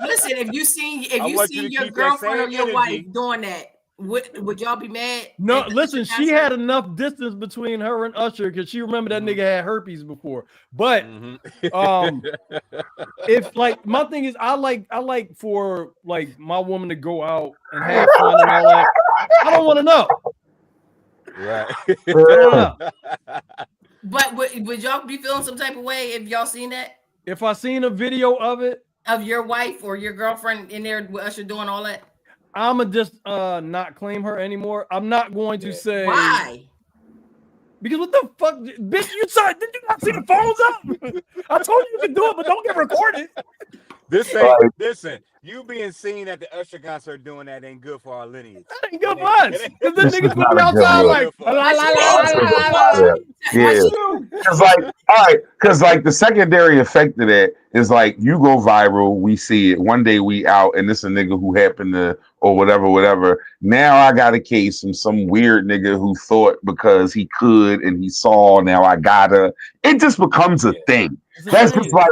listen. If you seen your girlfriend or your wife doing that, would y'all be mad? No, listen. She had enough distance between her and Usher because she remembered that nigga had herpes before. But if like my thing is, I like for like my woman to go out and have fun and all that. I don't want to know. Right. I don't know. But would y'all be feeling some type of way if y'all seen that? If I seen a video of it, of your wife or your girlfriend in there with Usher doing all that, I'ma just not claim her anymore. I'm not going to say why. Because what the fuck, bitch? You saw? Did you not see the phones up? I told you could do it, but don't get recorded. This ain't listen. You being seen at the Usher concert doing that ain't good for our lineage. That ain't good for us. Because then niggas gonna be outside like la la la. Yeah. Cause like, all right, because like the secondary effect of that is like you go viral, we see it. One day we out, and this a nigga who happened to or whatever. Now I got a case from some weird nigga who thought because he could and he saw. Now I gotta. It just becomes a thing. That's just like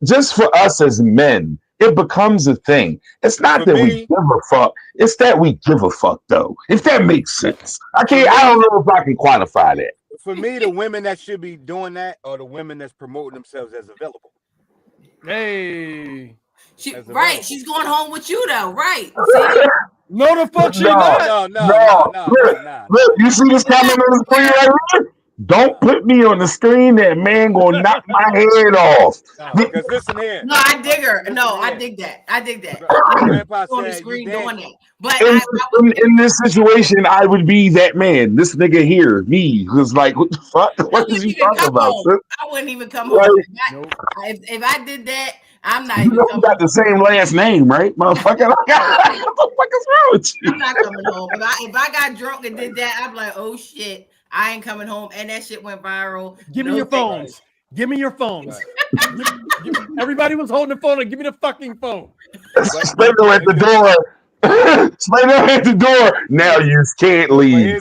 just for us as men. It becomes a thing. It's not that we give a fuck. It's that we give a fuck, though. If that makes sense. I don't know if I can quantify that. For me, the women that should be doing that are the women that's promoting themselves as available. Hey. Right. She's going home with you, though. Right. No, the fuck she not. No. Look, you see this comment on the screen right here? Don't put me on the screen. That man gonna knock my head off. Because listen here. No, I dig her. No, I dig that. Grandpa on the said screen you doing that. But in this situation, I would be that man. This nigga here, me, who's like, what the fuck? What is he talking about? I wouldn't even come home. If I did that, I'm not even coming. Got the same last name, right, motherfucker? What the fuck is wrong with you? I'm not coming home. If I got drunk and did that, I'm like, oh shit. I ain't coming home, and that shit went viral. Give me your phones. Give me your phones. Everybody was holding the phone. Give me the fucking phone. Spade at the door. Spade at the door. Now you can't leave.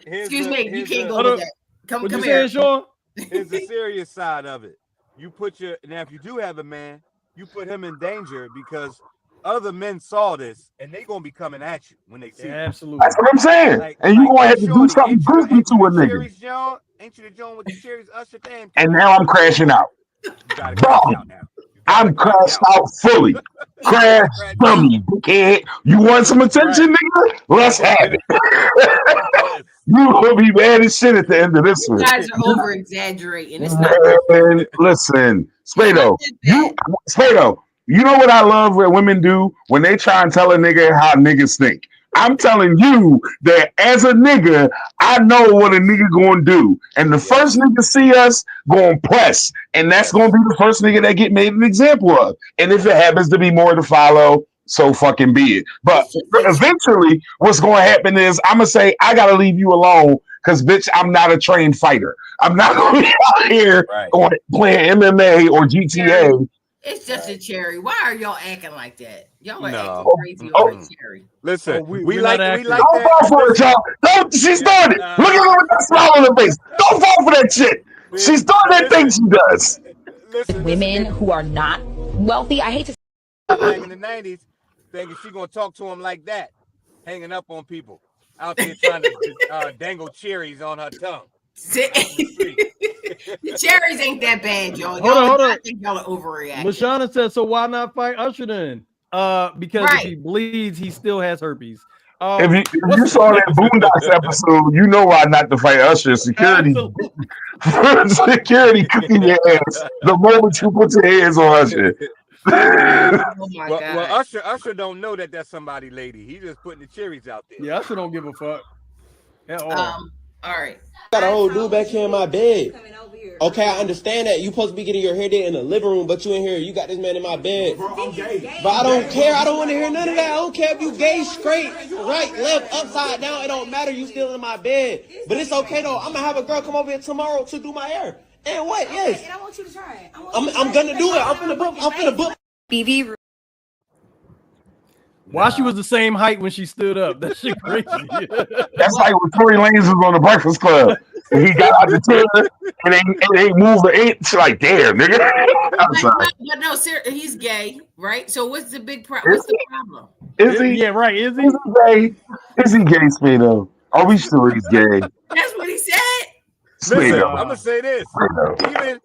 Excuse me, you can't go with that. Come here. Saying, Sean? Here's the serious side of it. You put now if you do have a man, you put him in danger because other men saw this and they gonna be coming at you when they see it. Absolutely. That's what I'm saying. And you gonna have to do something goofy to a nigga. Ain't you the joint with the cherries, Usher? Damn. And now I'm crashing out. You gotta crash out now. I'm crashed out fully. Crash dummy, dickhead. You want some attention, nigga? Let's have it. You will be mad as shit at the end of this one. You guys are over exaggerating. It's not. Listen, Spado, you know what I love what women do when they try and tell a nigga how niggas think. I'm telling you that as a nigga, I know what a nigga gonna do. And the first nigga see us gonna press. And that's gonna be the first nigga that get made an example of. And if it happens to be more to follow, so fucking be it. But eventually, what's gonna happen is I'm gonna say, I gotta leave you alone because bitch, I'm not a trained fighter. I'm not gonna be out here playing MMA or GTA. It's just a cherry. Why are y'all acting like that? Y'all are acting crazy over a cherry. Listen, we like don't fall for it, y'all. Don't. She's doing it. Look at her with that smile on her face. Don't fall for that shit. She's doing that thing she does. Women who are not wealthy, I hate to. Back in the 90s, thinking she gonna talk to him like that, hanging up on people out there trying to dangle cherries on her tongue. The cherries ain't that bad, y'all. Hold on. I think y'all are overreacting. Lashana said, so why not fight Usher then? Because if he bleeds, he still has herpes. If you saw that Boondocks episode, you know why not to fight Usher. Security cooking your ass the moment you put your hands on Usher. Oh my God. Well, Usher don't know that that's somebody lady. He just putting the cherries out there. Yeah, Usher don't give a fuck at all. All right. Got a whole dude back here in my bed. Okay, I understand that. You supposed to be getting your hair did in the living room, but you in here, you got this man in my bed. Bro, I'm gay. But I don't care. I don't want to hear none of that. I don't care if you gay, straight, right, left, upside down. It don't matter. You still in my bed. But it's okay though. I'm gonna have a girl come over here tomorrow to do my hair. And what? Yes. And I want you to try it. I'm gonna do it. I'm finna book. BB. Why she was the same height when she stood up? That shit crazy. That's like when Tory Lanez was on the Breakfast Club. And he got out the chair and they moved an inch. Like, damn, nigga. I'm sorry. But no, sir, he's gay, right? So what's the big problem? What's the problem? Is he? Yeah, right. Is he? Is he gay? Is he gay, Spado? Are we sure he's gay? That's what he said. Listen, Spado. I'm gonna say this. Spado.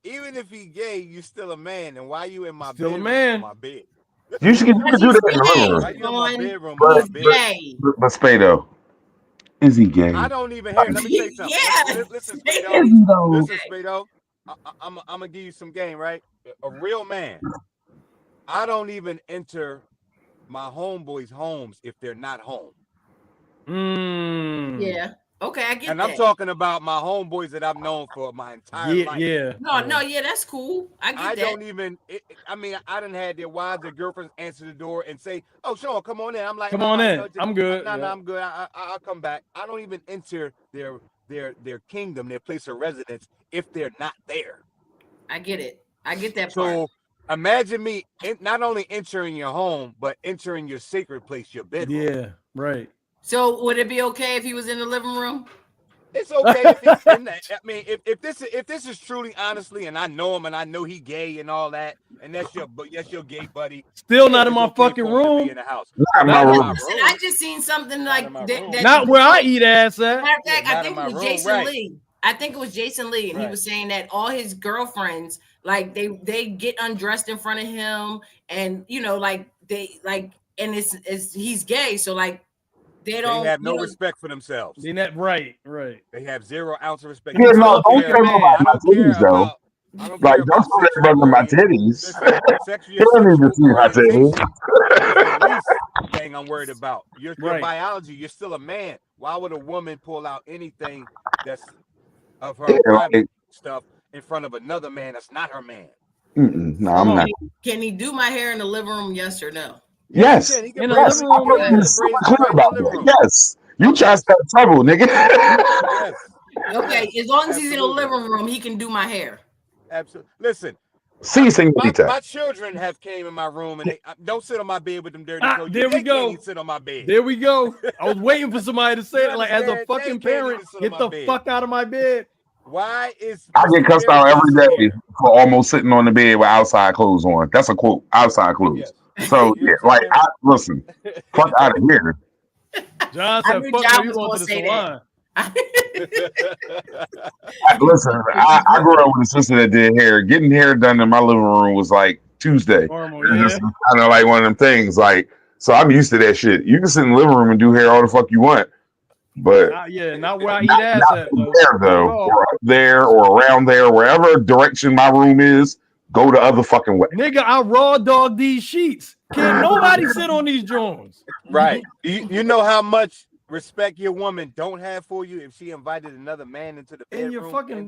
Even if he gay, you still a man. And why you in my Still a bedroom? man. In my bed. You should do that in the living room. Why you in my bedroom? But, Gay. but Spado, is he gay? I don't even hear. Let me tell you something. Yeah. Listen, Is Spado. he though? Listen, Spado. I'm gonna give you some game, right? A real man. I don't even enter my homeboys' homes if they're not home. Yeah. Okay, I get And that. I'm talking about my homeboys that I've known for my entire life. Yeah. No, yeah, that's cool. I get that. Don't even. I done had their wives, their girlfriends answer the door and say, "Oh, Shaun, come on in." I'm like, Come on in. I'm good. No, I'm good. I'll come back. I don't even enter their kingdom, their place of residence, if they're not there. I get it. I get that part. So imagine me not only entering your home, but entering your sacred place, your bedroom. Yeah, right. So would it be okay if he was in the living room? It's okay if he's in that. I mean, if this is truly honestly, and I know him, and I know he gay and all that, and that's your gay buddy. Still not in my fucking room. In the house. Not in my room. Listen, I just seen something like that. Not where I eat ass at. Matter of fact, I think it was room, Jason right. Lee. I think it was Jason Lee, and he was saying that all his girlfriends, like they get undressed in front of him, and like and it's he's gay, so like they have no respect for themselves. They not right. They have 0 ounce of respect. Yeah, no, don't care about my titties, though. Like, don't show that brother my titties. He don't need to see my titties. That's the least thing I'm worried about. Your biology, you're still a man. Why would a woman pull out anything that's of her private stuff in front of another man that's not her man? No, I'm not. Can he do my hair in the living room? Yes or no? Yes. In the living room. I'm super clear about that. Yes. You try to start trouble, nigga. Yes. Okay, as long as he's in the living room, he can do my hair. Absolutely. Listen. My children have came in my room and they don't sit on my bed with them dirty clothes. There we go. Sit on my bed. There we go. I was waiting for somebody to say it. Like, as a fucking parent, get the fuck out of my bed. Why is I get cussed out every day for almost sitting on the bed with outside clothes on? That's a quote. Outside clothes. Yes. So yeah, like listen, fuck out of here. John said, "Fuck John you going to the salon." Listen, I grew up with a sister that did hair. Getting hair done in my living room was like Tuesday. Normal, It's kind of like one of them things. Like, so I'm used to that shit. You can sit in the living room and do hair all the fuck you want, but not where I eat ass at. There though, or up there, or around there, wherever direction my room is. Go the other fucking way. Nigga, I raw dog these sheets. Can't nobody sit on these joints. Right. You know how much respect your woman don't have for you if she invited another man into the bedroom. And you're fucking,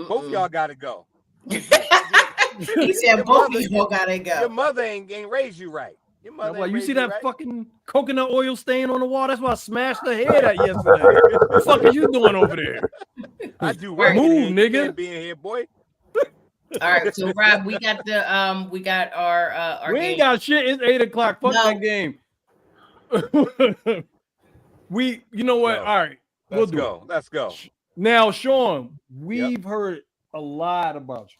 Both y'all gotta go. He said both of y'all gotta go. Your mother ain't raised you right. Your mother you see that fucking coconut oil stain on the wall? That's why I smashed the head at yesterday. What the fuck are you doing over there? I do work. Move, nigga. Being here, boy. All right, so Rob, we got our we ain't got shit. It's 8 o'clock. Fuck that game. You know what? All right, let's go. Let's go. Now, Shaun, we've heard a lot about you,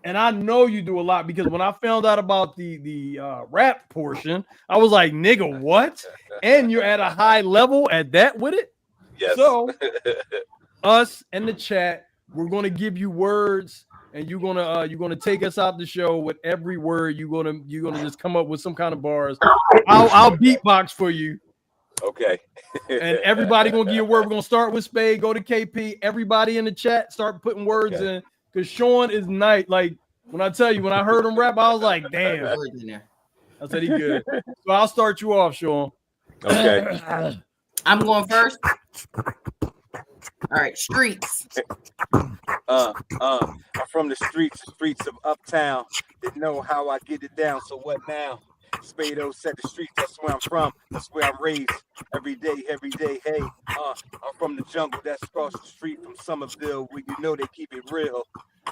and I know you do a lot because when I found out about the rap portion, I was like, nigga, what? And you're at a high level at that with it. Yes. So, us and the chat, we're gonna give you words. And you're gonna take us out the show with every word. You're gonna just come up with some kind of bars. I'll beatbox for you. Okay. And everybody gonna give you a word. We're gonna start with Spade. Go to KP. Everybody in the chat start putting words in because Shaun is nice. Like when I tell you, when I heard him rap, I was like, damn. I said he good. So I'll start you off, Shaun. Okay. I'm going first. All right, streets. I'm from the streets of Uptown. They know how I get it down. So what now? Spado said the streets. That's where I'm from. That's where I'm raised. Every day. Hey, I'm from the jungle. That's across the street from Somerville, where you know they keep it real.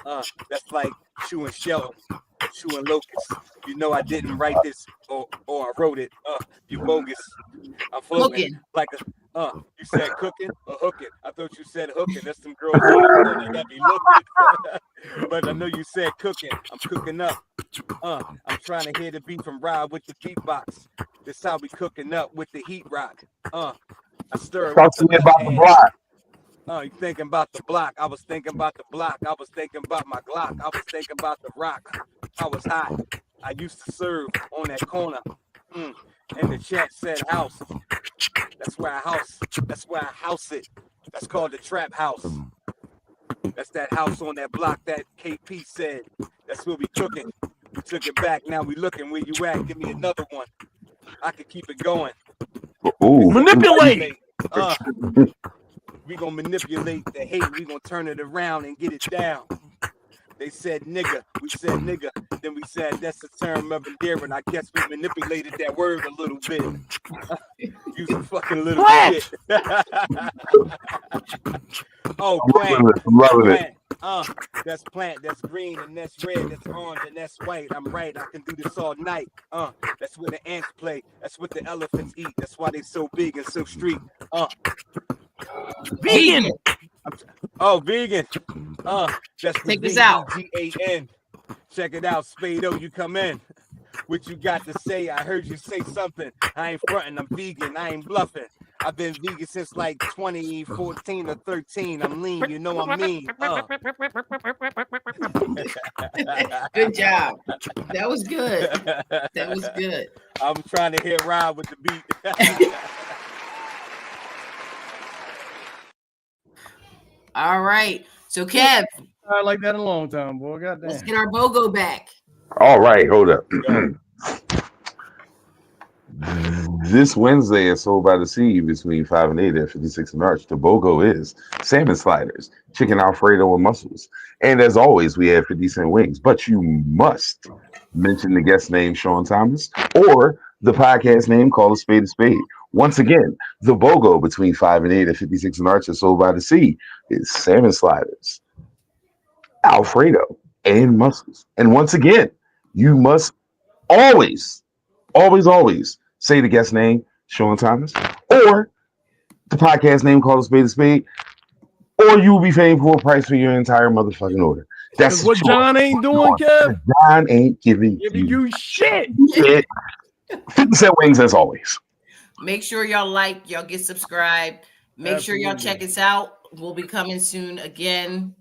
That's like chewing shell, chewing locusts. You know I didn't write this, or I wrote it. You bogus. I'm floating Cooking. like a. You said cooking or hooking? I thought you said hooking. That's some girls on the corner that be looking. But I know you said cooking. I'm cooking up. I'm trying to hear the beat from Rob with the beatbox. This how we cooking up with the heat rock. I stir it Talk with to me the about the block. You thinking about the block. I was thinking about the block. I was thinking about my Glock. I was thinking about the rock. I was hot. I used to serve on that corner. And the chat said house. That's where I house. That's where I house it. That's called the trap house. That's that house on that block that KP said. That's where we cooking. We took it back. Now we looking where you at. Give me another one. I could keep it going. Ooh. Manipulate. We gonna manipulate the hate. We gonna turn it around and get it down. They said nigga. We said nigga. Then we said that's a term of endearment. I guess we manipulated that word a little bit. Use a fucking little shit. Oh, plant. Loving it. That's plant, that's green, and that's red, that's orange, and that's white. I'm right, I can do this all night. That's where the ants play, that's what the elephants eat. That's why they so big and so street. Vegan. Vegan. That's Take this out. VEGAN. Check it out, Spade. You come in. What you got to say? I heard you say something. I ain't fronting, I'm vegan, I ain't bluffing. I've been vegan since like 2014 or 13. I'm lean, you know I'm mean. Good job. That was good. That was good. I'm trying to hit Rob with the beat. All right. So Kev, I like that in a long time, boy. Goddamn. let's get our BOGO back. All right, hold up. This Wednesday at Sold by the Sea between 5 and 8 at 56 and Arch. The BOGO is salmon sliders, chicken Alfredo, and mussels. And as always, we have 50-cent wings. But you must mention the guest name, Shaun Thomas, or the podcast name, Call a Spade a Spade. Once again, the BOGO between 5 and 8 at 56 and Arch at Sold by the Sea is salmon sliders, Alfredo, and mussels. And once again, you must always say the guest name, Shaun Thomas, or the podcast name, Call a Spade a Spade, or you will be paying full price for your entire motherfucking order. That's what John ain't doing, Kev. John ain't giving you shit. 50-cent wings as always. Make sure y'all like, y'all get subscribed. Make sure y'all check us out. We'll be coming soon again.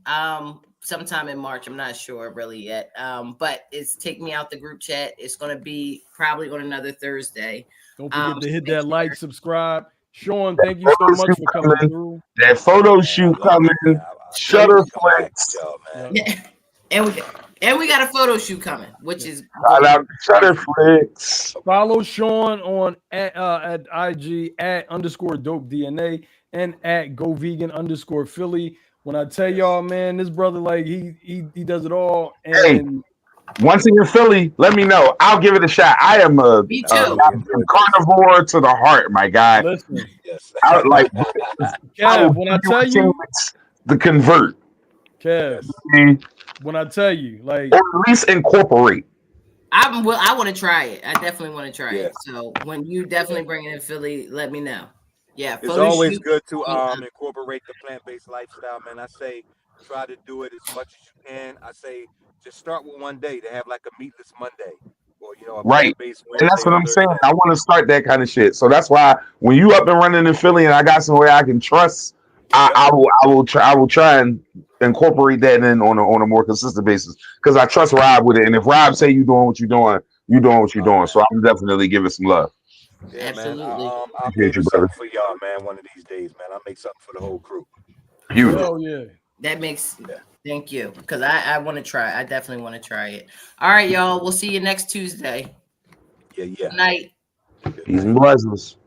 Sometime in March. I'm not sure really yet. But it's Take Me Out the group chat. It's going to be probably on another Thursday. Don't forget to hit that like, subscrib. Shaun, thank you so much for coming through. That photo shoot coming. Shutterflex. And we got a photo shoot coming, which is Shutterflex. Follow Shaun on at IG @_dope_DNA and @GoVegan_Philly. When I tell y'all, man, this brother, like he does it all. And hey, once in Philly, let me know. I'll give it a shot. I am a carnivore to the heart, my guy. Listen, I Kev, when I tell you the convert, Kev, when I tell you, like, or at least incorporate. I want to try it. I definitely want to try it. So when you definitely bring it in Philly, let me know. Yeah, it's always good to incorporate the plant-based lifestyle, man. I say try to do it as much as you can. I say just start with one day to have like a meatless Monday, or a plant-based Wednesday. And that's what I'm saying. I want to start that kind of shit. So that's why when you up and running in Philly and I got somewhere I can trust, I will try and incorporate that in on a more consistent basis because I trust Rob with it. And if Rob say you doing what you're doing, you're doing what you're doing. So I'm definitely giving some love. Yeah, absolutely. Man. I'll make something for y'all, man. One of these days, man. I'll make something for the whole crew. Beautiful. yeah. That makes thank you. Because I want to try. I definitely want to try it. All right, y'all. We'll see you next Tuesday. Yeah. Good night. Peace and blessings.